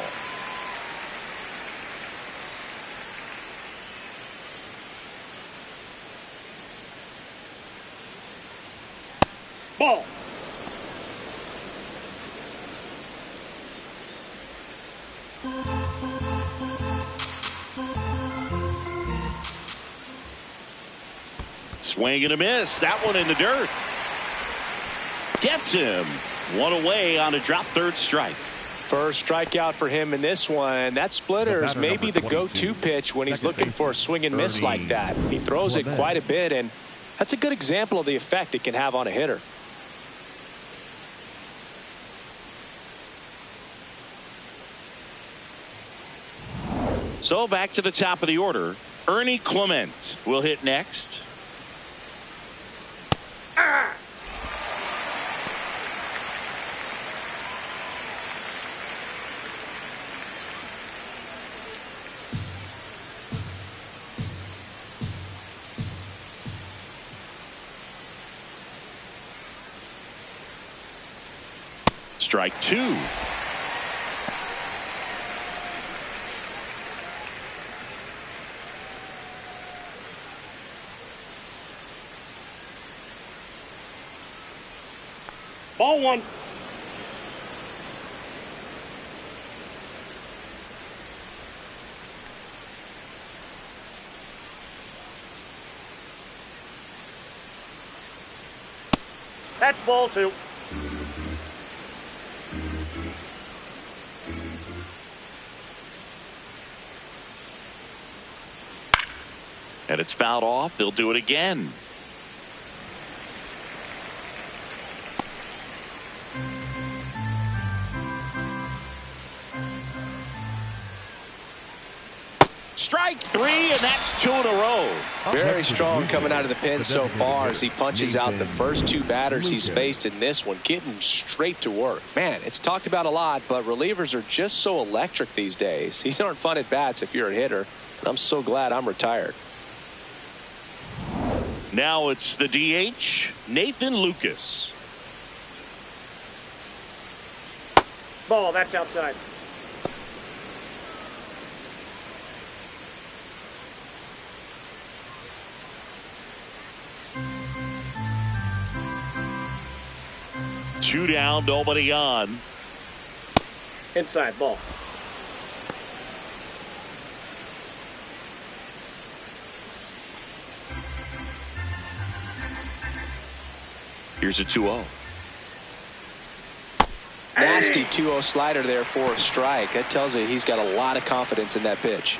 Ball. Swing and a miss. That one in the dirt. Gets him. One away on a drop third strike. First strikeout for him in this one. That splitter is maybe the go-to pitch when he's looking for a swing and miss like that. He throws it quite a bit, and that's a good example of the effect it can have on a hitter. So back to the top of the order. Ernie Clement will hit next. Strike 2. Ball 1. That's ball 2. And it's fouled off. They'll do it again. Strike 3, and that's 2 in a row. Very strong coming out of the pen so far as he punches out the first 2 batters he's faced in this one, getting straight to work. Man, it's talked about a lot, but relievers are just so electric these days. These aren't fun at bats if you're a hitter, and I'm so glad I'm retired. Now it's the DH, Nathan Lucas. Ball, that's outside. Two down, nobody on. Inside, ball. Here's a 2-0. Nasty 2-0 slider there for a strike. That tells you he's got a lot of confidence in that pitch.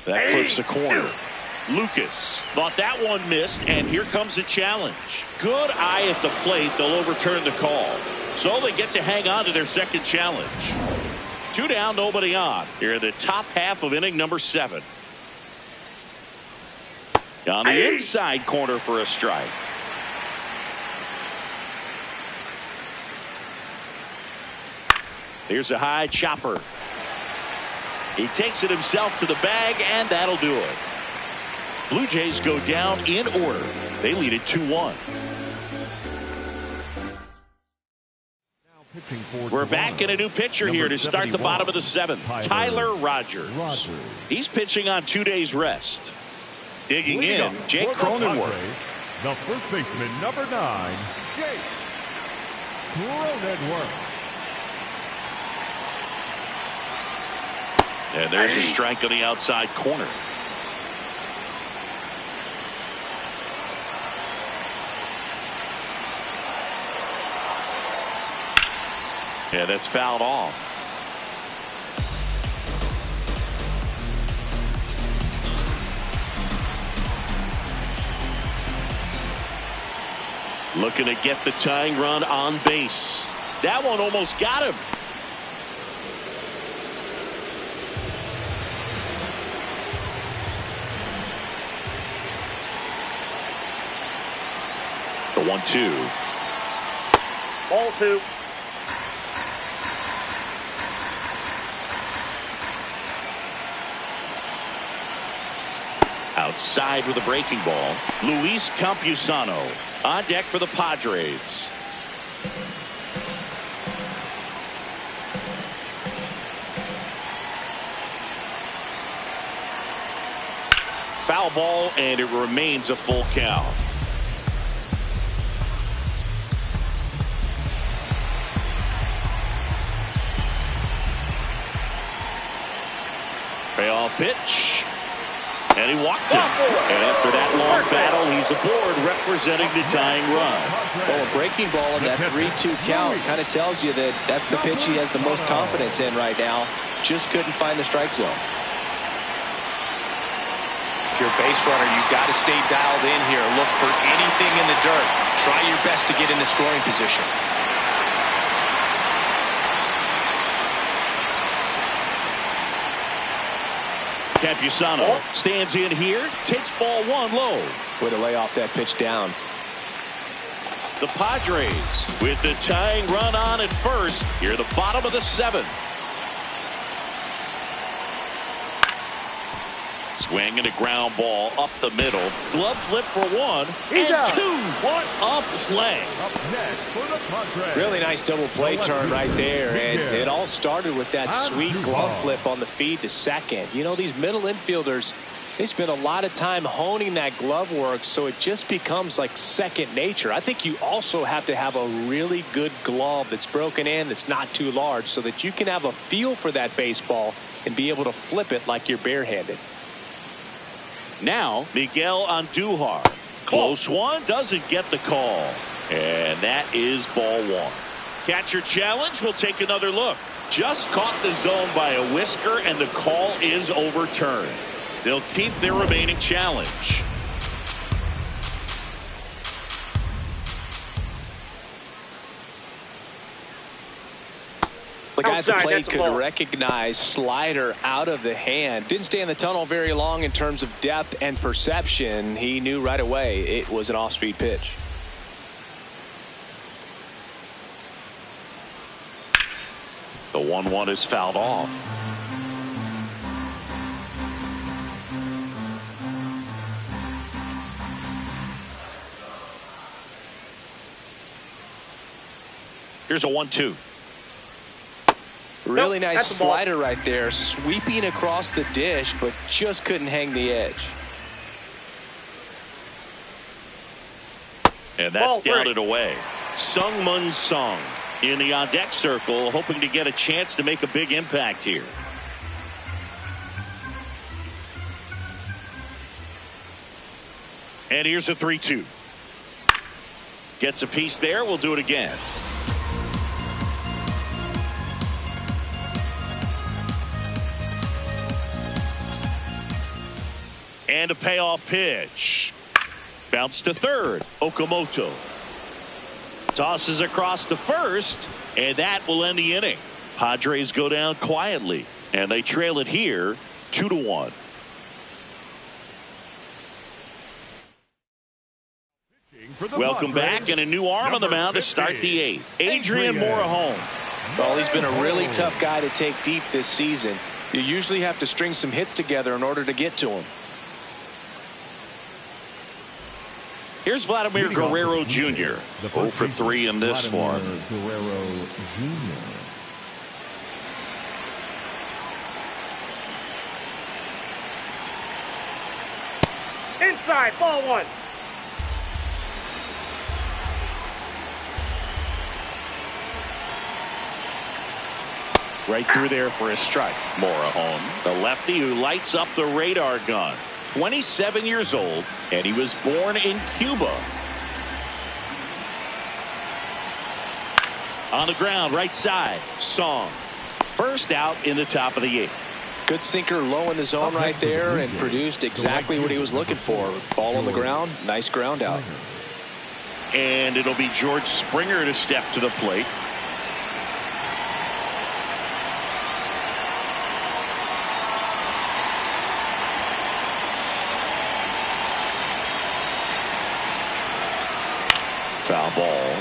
That clips the corner. Lucas thought that one missed, and here comes a challenge. Good eye at the plate. They'll overturn the call. So they get to hang on to their second challenge. 2 down, nobody on. Here in the top half of inning number 7. On the inside corner for a strike. Here's a high chopper. He takes it himself to the bag, and that'll do it. Blue Jays go down in order. They lead it 2-1. We're back in a new pitcher here to start the bottom of the 7th. Tyler Rogers. He's pitching on 2 days rest. Digging in, Jake Cronenworth. The first baseman, number 9, Jake Cronenworth. And there's a strike on the outside corner. Yeah, that's fouled off. Looking to get the tying run on base. That one almost got him. The 1-2. Ball 2. Outside with a breaking ball. Luis Campusano on deck for the Padres. Foul ball, and it remains a full count. Payoff pitch. And he walked him. And after that long battle, he's aboard representing the tying run. Well, a breaking ball in that 3-2 count kind of tells you that that's the pitch he has the most confidence in right now. Just couldn't find the strike zone. If you're a base runner, you've got to stay dialed in here. Look for anything in the dirt. Try your best to get into scoring position. Campusano stands in here, takes ball 1 low. Way to lay off that pitch down. The Padres with the tying run on at first. Here, the bottom of the 7th. Swing and a ground ball up the middle. Glove flip for 1 and 2. What a play. Up next for the Padres. Really nice double play turn right there. And it all started with that sweet glove flip on the feed to second. You know, these middle infielders, they spend a lot of time honing that glove work, so it just becomes like second nature. I think you also have to have a really good glove that's broken in, that's not too large, so that you can have a feel for that baseball and be able to flip it like you're barehanded. Now, Miguel Andujar. Close one, doesn't get the call. And that is ball 1. Catcher challenge, we'll take another look. Just caught the zone by a whisker, and the call is overturned. They'll keep their remaining challenge. The guy at the plate could recognize slider out of the hand. Didn't stay in the tunnel very long in terms of depth and perception. He knew right away it was an off-speed pitch. The 1-1 is fouled off. Here's a 1-2. Really nice slider right there, sweeping across the dish, but just couldn't hang the edge. And that's down and away. Sung-Mun Sung in the on-deck circle, hoping to get a chance to make a big impact here. And here's a 3-2. Gets a piece there. We'll do it again. And a payoff pitch. Bounce to third. Okamoto tosses across to first, and that will end the inning. Padres go down quietly, and they trail it here 2-1. Welcome back, and a new arm on the mound to start the 8th. Adrian Morejon. Well, he's been a really tough guy to take deep this season. You usually have to string some hits together in order to get to him. Here's Vladimir Guerrero Jr. 0 for 3 in this one. Guerrero Jr. Inside, ball 1. Right through there for a strike. Morejon, the lefty who lights up the radar gun. 27 years old, and he was born in Cuba. On the ground, right side, Song. First out in the top of the 8th. Good sinker low in the zone right there and produced exactly what he was looking for. Ball on the ground, nice ground out. And it'll be George Springer to step to the plate. Foul ball.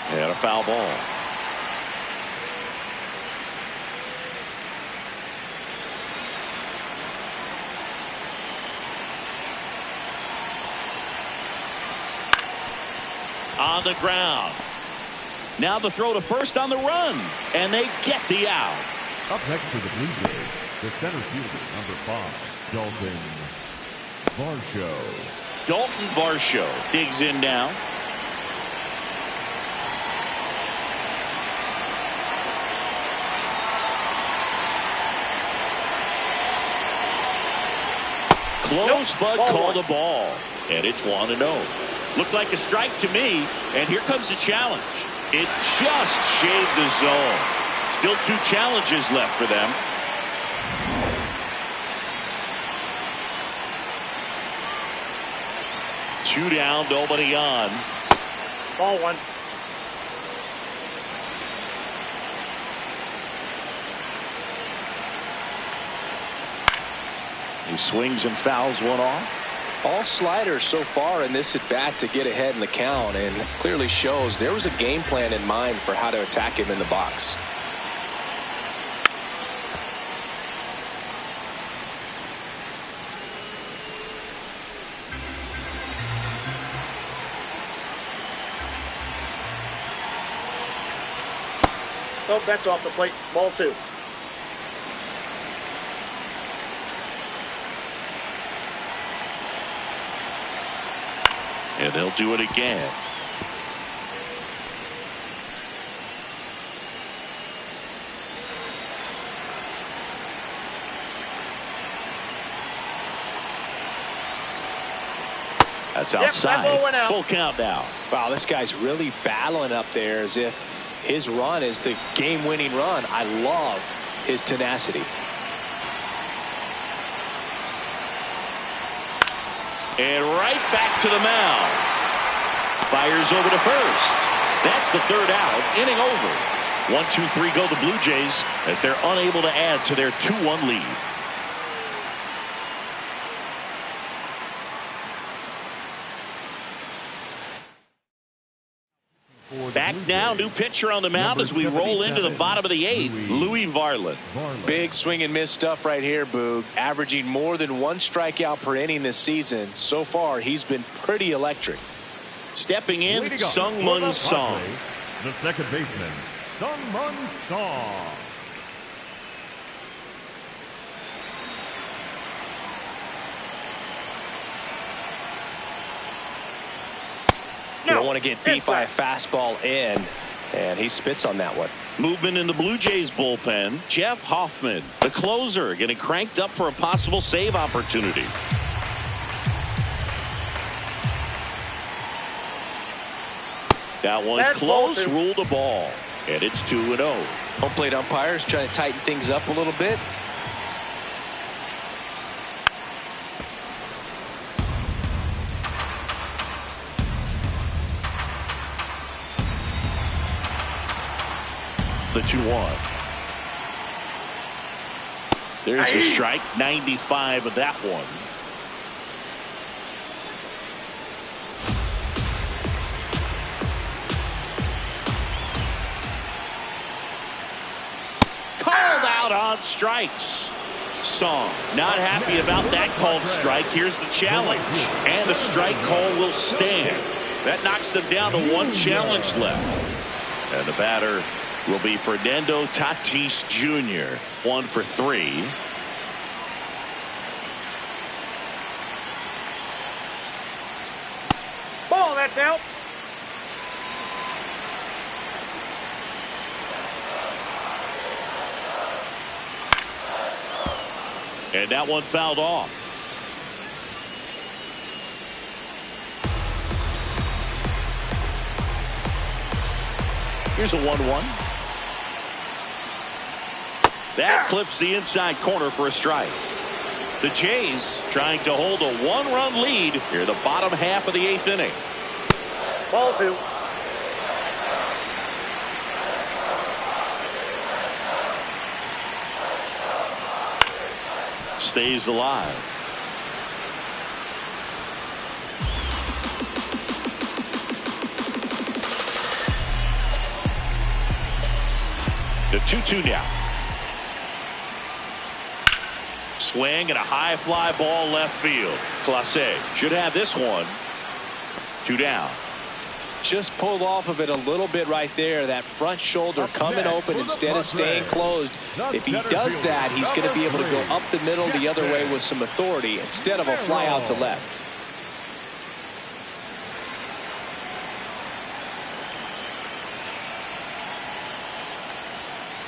And a foul ball. On the ground. Now the throw to first on the run, and they get the out. Up next for the Blue Jays, the center fielder, number 5, Dalton Varsho. Dalton Varsho digs in now. Close, but called a ball, and it's 1-0. Looked like a strike to me, and here comes the challenge. It just shaved the zone. Still 2 challenges left for them. Two down, nobody on. Ball 1. He swings and fouls one off. All sliders so far in this at bat to get ahead in the count, and clearly shows there was a game plan in mind for how to attack him in the box. So that's off the plate. Ball 2. And they'll do it again. That's outside. Full count now. Wow, this guy's really battling up there as if his run is the game-winning run. I love his tenacity. And right back to the mound. Fires over to first. That's the 3rd out. Inning over. 1-2-3 go the Blue Jays as they're unable to add to their 2-1 lead. Back now, new pitcher on the mound as we roll into the bottom of the 8th. Louis Varland. Big swing and miss stuff right here, Boog. Averaging more than 1 strikeout per inning this season. So far, he's been pretty electric. Stepping in, Sungmun Song. The second baseman, Sungmun Song. You don't want to get beat by a fastball in, and he spits on that one. Movement in the Blue Jays bullpen. Jeff Hoffman, the closer, getting cranked up for a possible save opportunity. That one close, ruled a ball, and it's 2-0. Home plate umpires trying to tighten things up a little bit. The 2-1. There's the strike. 95 of that one. out on strikes. Song not happy about that called strike. Here's the challenge, and the strike call will stand. That knocks them down to one challenge left, and the batter will be Fernando Tatis Jr. 1 for 3. Ball, that's out. And that one fouled off. Here's a 1-1. That clips the inside corner for a strike. The Jays trying to hold a 1-run lead here the bottom half of the 8th inning. Ball 2. Stays alive. The 2-2 now. Swing and a high fly ball left field. Clase should have this one. 2 down. Just pulled off of it a little bit right there. That front shoulder coming open instead of staying closed. If he does that, he's going to be able to go up the middle the other way with some authority instead of a fly out to left.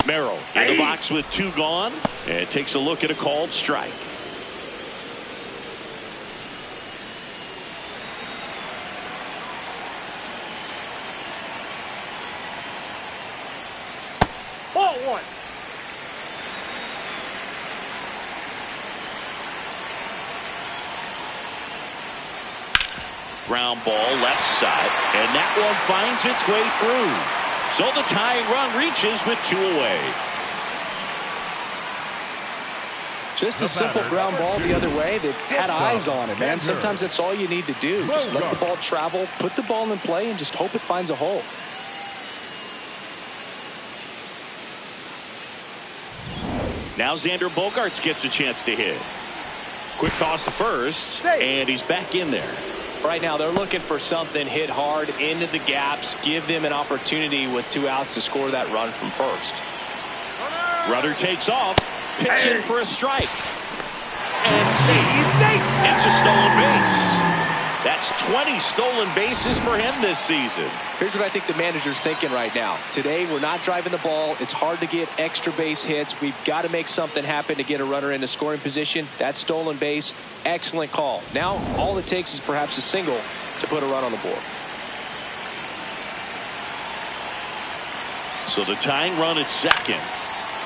Merrill in the box with 2 gone, and takes a look at a called strike. Ball 1. Ground ball left side, and that one finds its way through. So the tying run reaches with 2 away. Just a simple ground ball the other way that had eyes on it, man. Sometimes that's all you need to do. Just let the ball travel, put the ball in play, and just hope it finds a hole. Now Xander Bogaerts gets a chance to hit. Quick toss to first, and he's back in there. Right now they're looking for something, hit hard into the gaps, give them an opportunity with 2 outs to score that run from first. Rudder takes off, pitching for a strike, and safe. It's a stolen base. That's 20 stolen bases for him this season. Here's what I think the manager's thinking right now. Today we're not driving the ball. It's hard to get extra base hits. We've got to make something happen to get a runner into scoring position. That stolen base, excellent call. Now all it takes is perhaps a single to put a run on the board. So the tying run at second.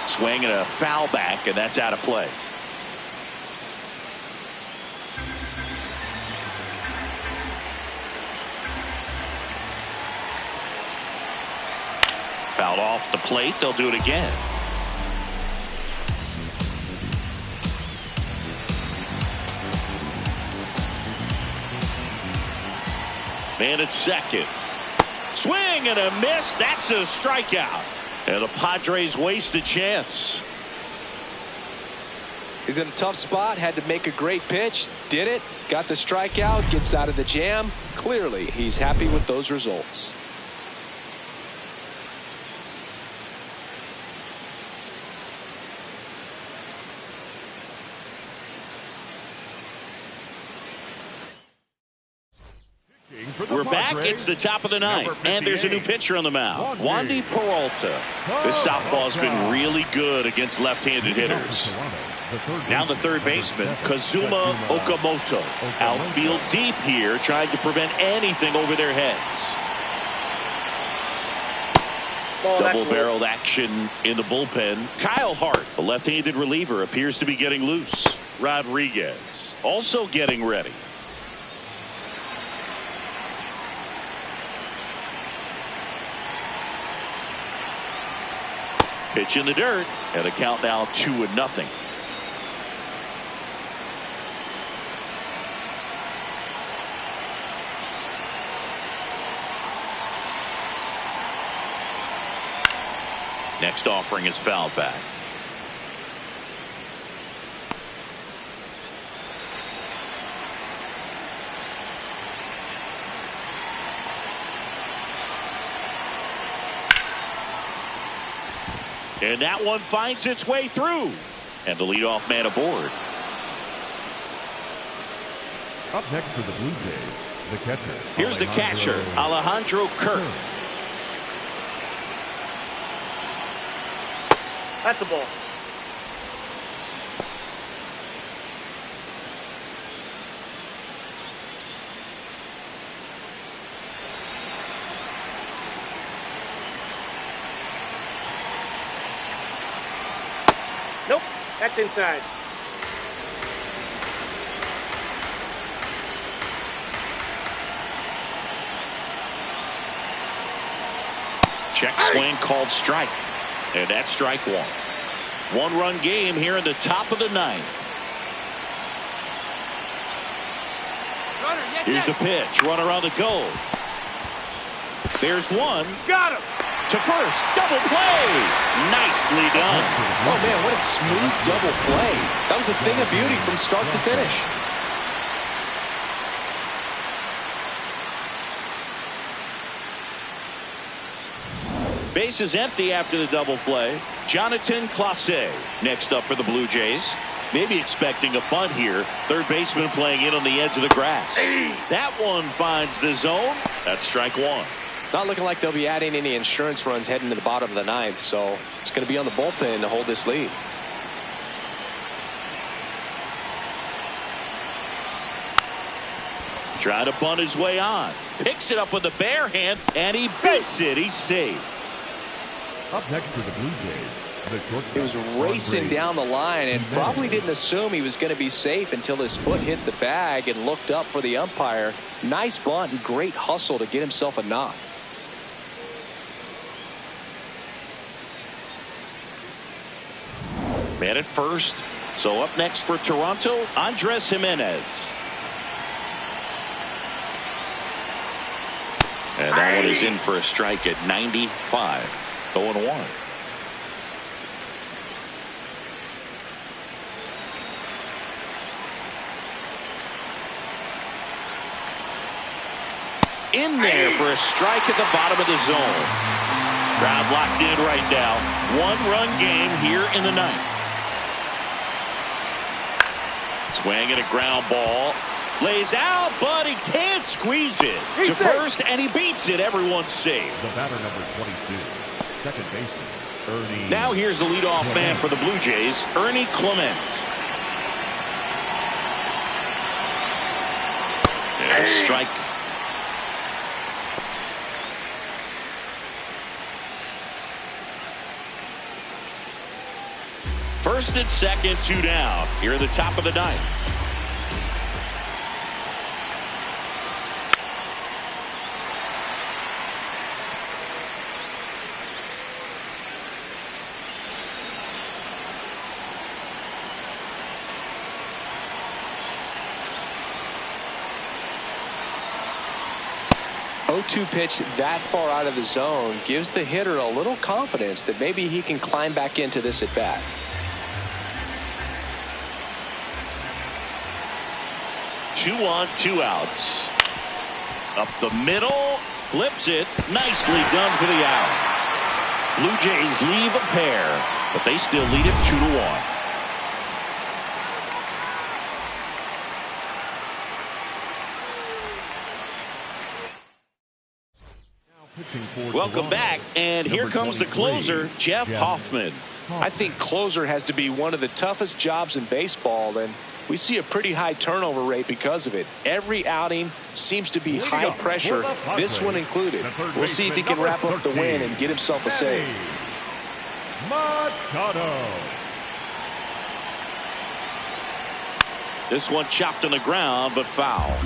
Swing and a foul back, and that's out of play. Fouled off the plate. They'll do it again. Man at second. Swing and a miss. That's a strikeout. And the Padres waste a chance. He's in a tough spot. Had to make a great pitch. Did it. Got the strikeout. Gets out of the jam. Clearly, he's happy with those results. We're back. It's the top of the 9th, and there's a new pitcher on the mound, Wandy Peralta. This southpaw's been really good against left-handed hitters. Now the third baseman, Kazuma Okamoto. Outfield deep here, trying to prevent anything over their heads. Double-barreled action in the bullpen. Kyle Hart, a left-handed reliever, appears to be getting loose. Rodriguez also getting ready. Pitch in the dirt, and a count now 2-0. Next offering is fouled back. And that one finds its way through. And the leadoff man aboard. Up next for the Blue Jays, the catcher. Here's the catcher, Alejandro Kirk. That's a ball. Nope, that's inside. Check swing called strike. And that's strike one. One-run game here in the top of the ninth. Here's the pitch. Runner on the go. There's one. Got him. To first. Double play. Nicely done. Oh, man, what a smooth double play. That was a thing of beauty from start to finish. Base is empty after the double play. Jonathan Clase next up for the Blue Jays. Maybe expecting a bunt here. Third baseman playing in on the edge of the grass. That one finds the zone. That's strike one. Not looking like they'll be adding any insurance runs heading to the bottom of the ninth, so it's going to be on the bullpen to hold this lead. Trying to bunt his way on. Picks it up with the bare hand, and he beats it. He's safe. Up next for the Blue Jays, the shortstop. He was racing down the line and probably didn't assume he was going to be safe until his foot hit the bag and looked up for the umpire. Nice bunt and great hustle to get himself a knock. Man at first. So up next for Toronto, Andres Jimenez. And that one is in for a strike at 95. 0-1. In there for a strike at the bottom of the zone. Crowd locked in right now. One-run game here in the ninth. Swing and a ground ball. Lays out, but he can't squeeze it. To first, and he beats it. Everyone's safe. The batter number 22, second baseman, Ernie. Now here's the leadoff man for the Blue Jays, Ernie Clement. And a strike. First and second, two down. Here at the top of the ninth. To pitch that far out of the zone gives the hitter a little confidence that maybe he can climb back into this at bat. Two on, two outs. Up the middle, flips it. Nicely done for the out. Blue Jays leave a pair, but they still lead it 2-1. Welcome back, and here comes the closer, Jeff Hoffman. I think closer has to be one of the toughest jobs in baseball, and we see a pretty high turnover rate because of it. Every outing seems to be high pressure, this one included. We'll see if he can wrap up the win and get himself a save. Machado. This one chopped on the ground, but foul.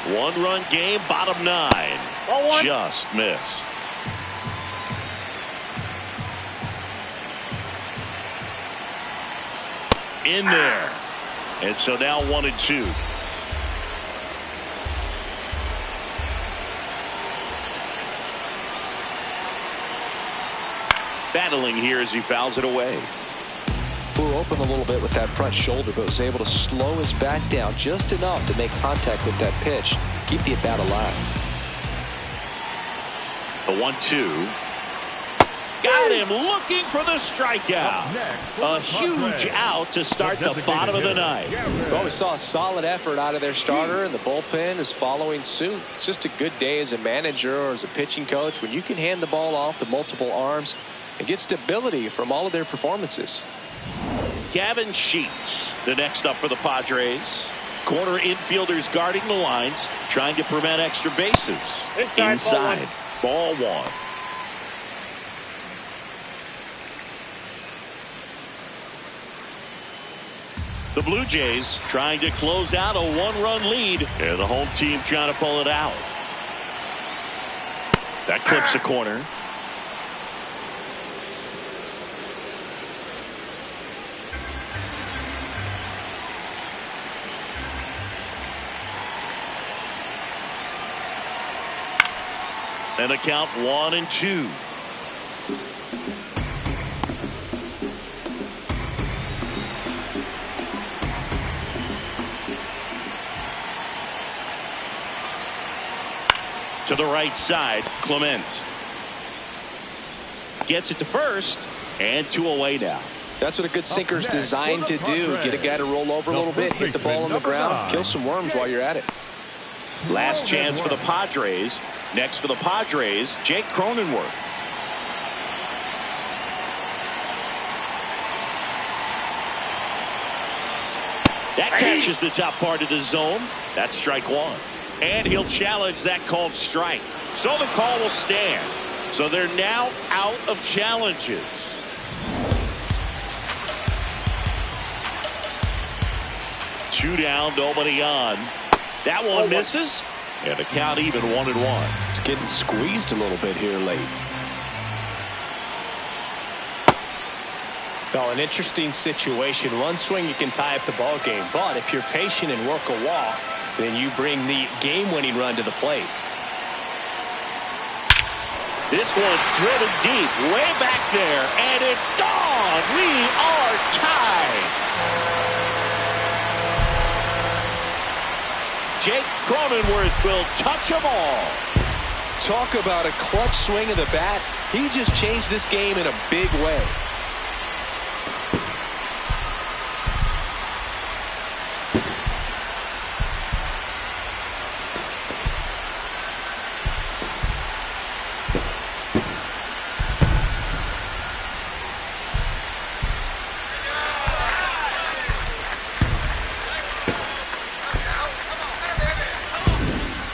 One-run game, bottom nine. Just missed. In there. And so now 1-2. Battling here as he fouls it away. flew open a little bit with that front shoulder, but was able to slow his back down just enough to make contact with that pitch, keep the at-bat alive. The 1-2. Got him looking for the strikeout. A huge out to start the bottom of the ninth. Well, we saw a solid effort out of their starter, and the bullpen is following suit. It's just a good day as a manager or as a pitching coach when you can hand the ball off to multiple arms and get stability from all of their performances. Gavin Sheets, the next up for the Padres. Corner infielders guarding the lines, trying to prevent extra bases. Inside, ball one. The Blue Jays trying to close out a one-run lead, and the home team trying to pull it out. That clips the corner. And a count 1-2. To the right side, Clement gets it to first, and 2 away now. That's what a good sinker is designed to do. Get a guy to roll over a little bit, hit the ball on the ground, kill some worms while you're at it. Last chance for the Padres. Next for the Padres, Jake Cronenworth. That catches the top part of the zone. That's strike one. And he'll challenge that called strike. So the call will stand. So they're now out of challenges. Two down, nobody on. That one misses. And the count even 1-1. It's getting squeezed a little bit here late. Well, an interesting situation. One swing you can tie up the ball game, but if you're patient and work a walk, then you bring the game-winning run to the plate. This one driven deep, way back there, and it's gone. We are tied. Jake Cronenworth will touch them all. Talk about a clutch swing of the bat. He just changed this game in a big way.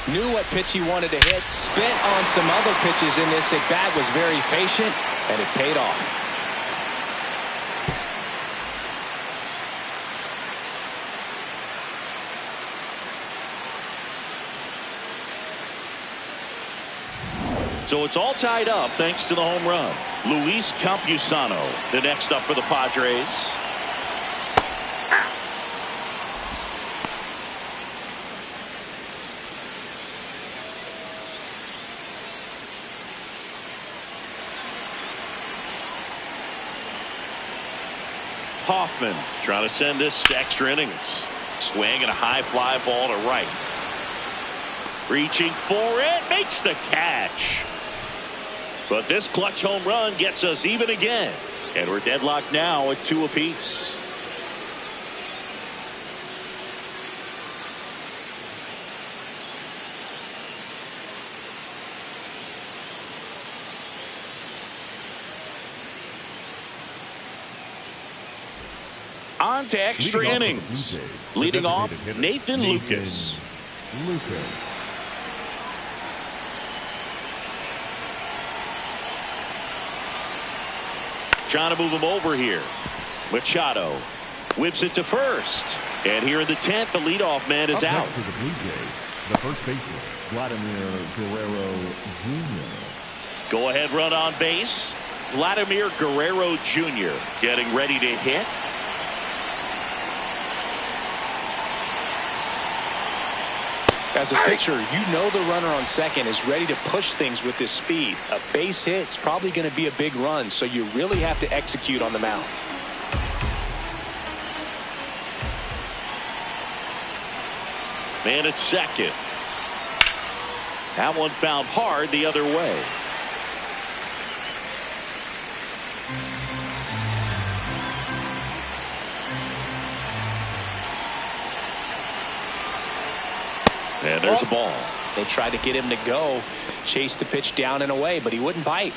Knew what pitch he wanted to hit, spent on some other pitches in this at bat, was very patient, and it paid off. So it's all tied up thanks to the home run. Luis Campusano, the next up for the Padres. Hoffman trying to send this to extra innings. Swing and a high fly ball to right. Reaching for it, makes the catch. But this clutch home run gets us even again. And we're deadlocked now at 2 apiece. On to extra innings. Leading off, Nathan Lucas. Trying to move him over here. Machado whips it to first. And here in the 10th, the leadoff man is out. To the Blue Jays, the first baseman, Vladimir Guerrero Jr. Go ahead run on base. Vladimir Guerrero Jr. getting ready to hit. As a pitcher, you know the runner on second is ready to push things with this speed. A base hit's probably going to be a big run, so you really have to execute on the mound. Man at second. That one fouled hard the other way. And there's a ball. They tried to get him to go, chase the pitch down and away, but he wouldn't bite.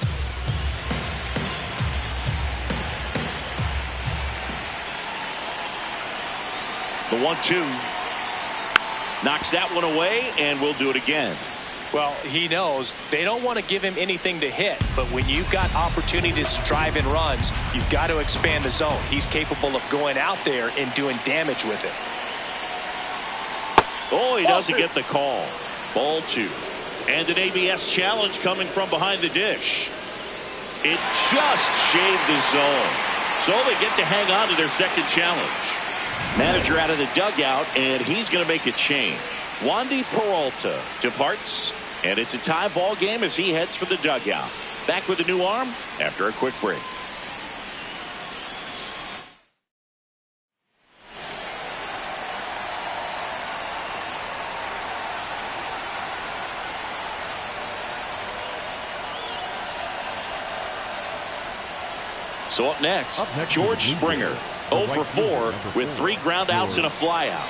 The 1-2 knocks that one away, and we'll do it again. Well, he knows they don't want to give him anything to hit, but when you've got opportunities to drive in runs, you've got to expand the zone. He's capable of going out there and doing damage with it. Oh, he doesn't get the call. Ball 2. And an ABS challenge coming from behind the dish. It just shaved the zone. So they get to hang on to their second challenge. Manager out of the dugout, and he's going to make a change. Wandy Peralta departs, and it's a tie ball game as he heads for the dugout. Back with a new arm after a quick break. So up next, George Springer, 0 for 4 with 3 ground outs and a flyout.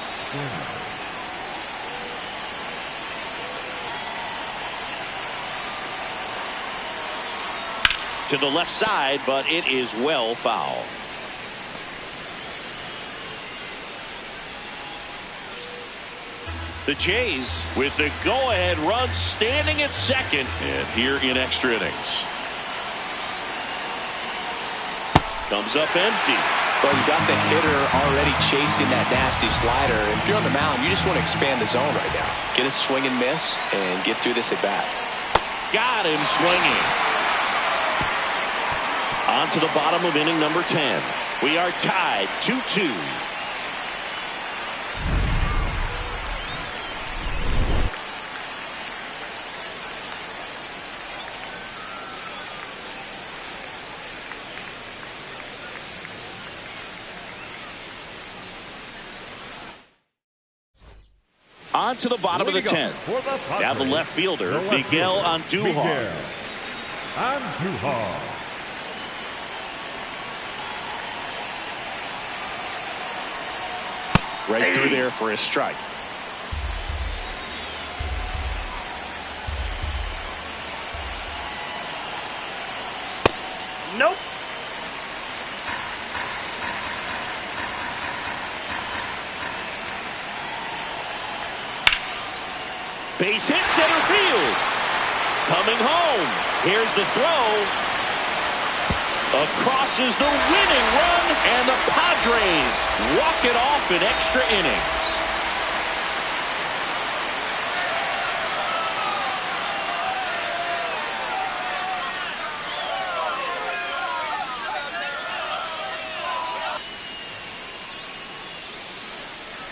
To the left side, but it is well foul. The Jays with the go-ahead run standing at second, and here in extra innings. Comes up empty. Well, you got the hitter already chasing that nasty slider. And if you're on the mound, you just want to expand the zone right now. Get a swing and miss and get through this at bat. Got him swinging. On to the bottom of inning number 10. We are tied 2-2. On to the bottom of the 10th. Now the left fielder, Miguel Andujar. Right through there for a strike. Nope. Base hit center field. Coming home. Here's the throw. Across is the winning run, and the Padres walk it off in extra innings.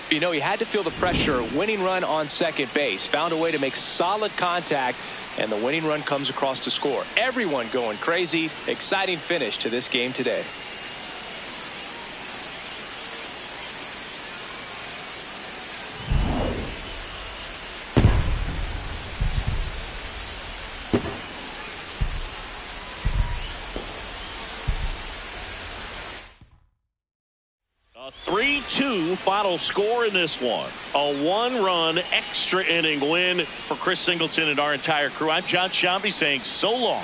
You know, he had to feel the pressure. Winning run on second base. Found a way to make solid contact, and the winning run comes across to score. Everyone going crazy. Exciting finish to this game today. A 3-2 final score in this one. A 1-run extra inning win for Chris Singleton and our entire crew. I'm John Shambi saying so long.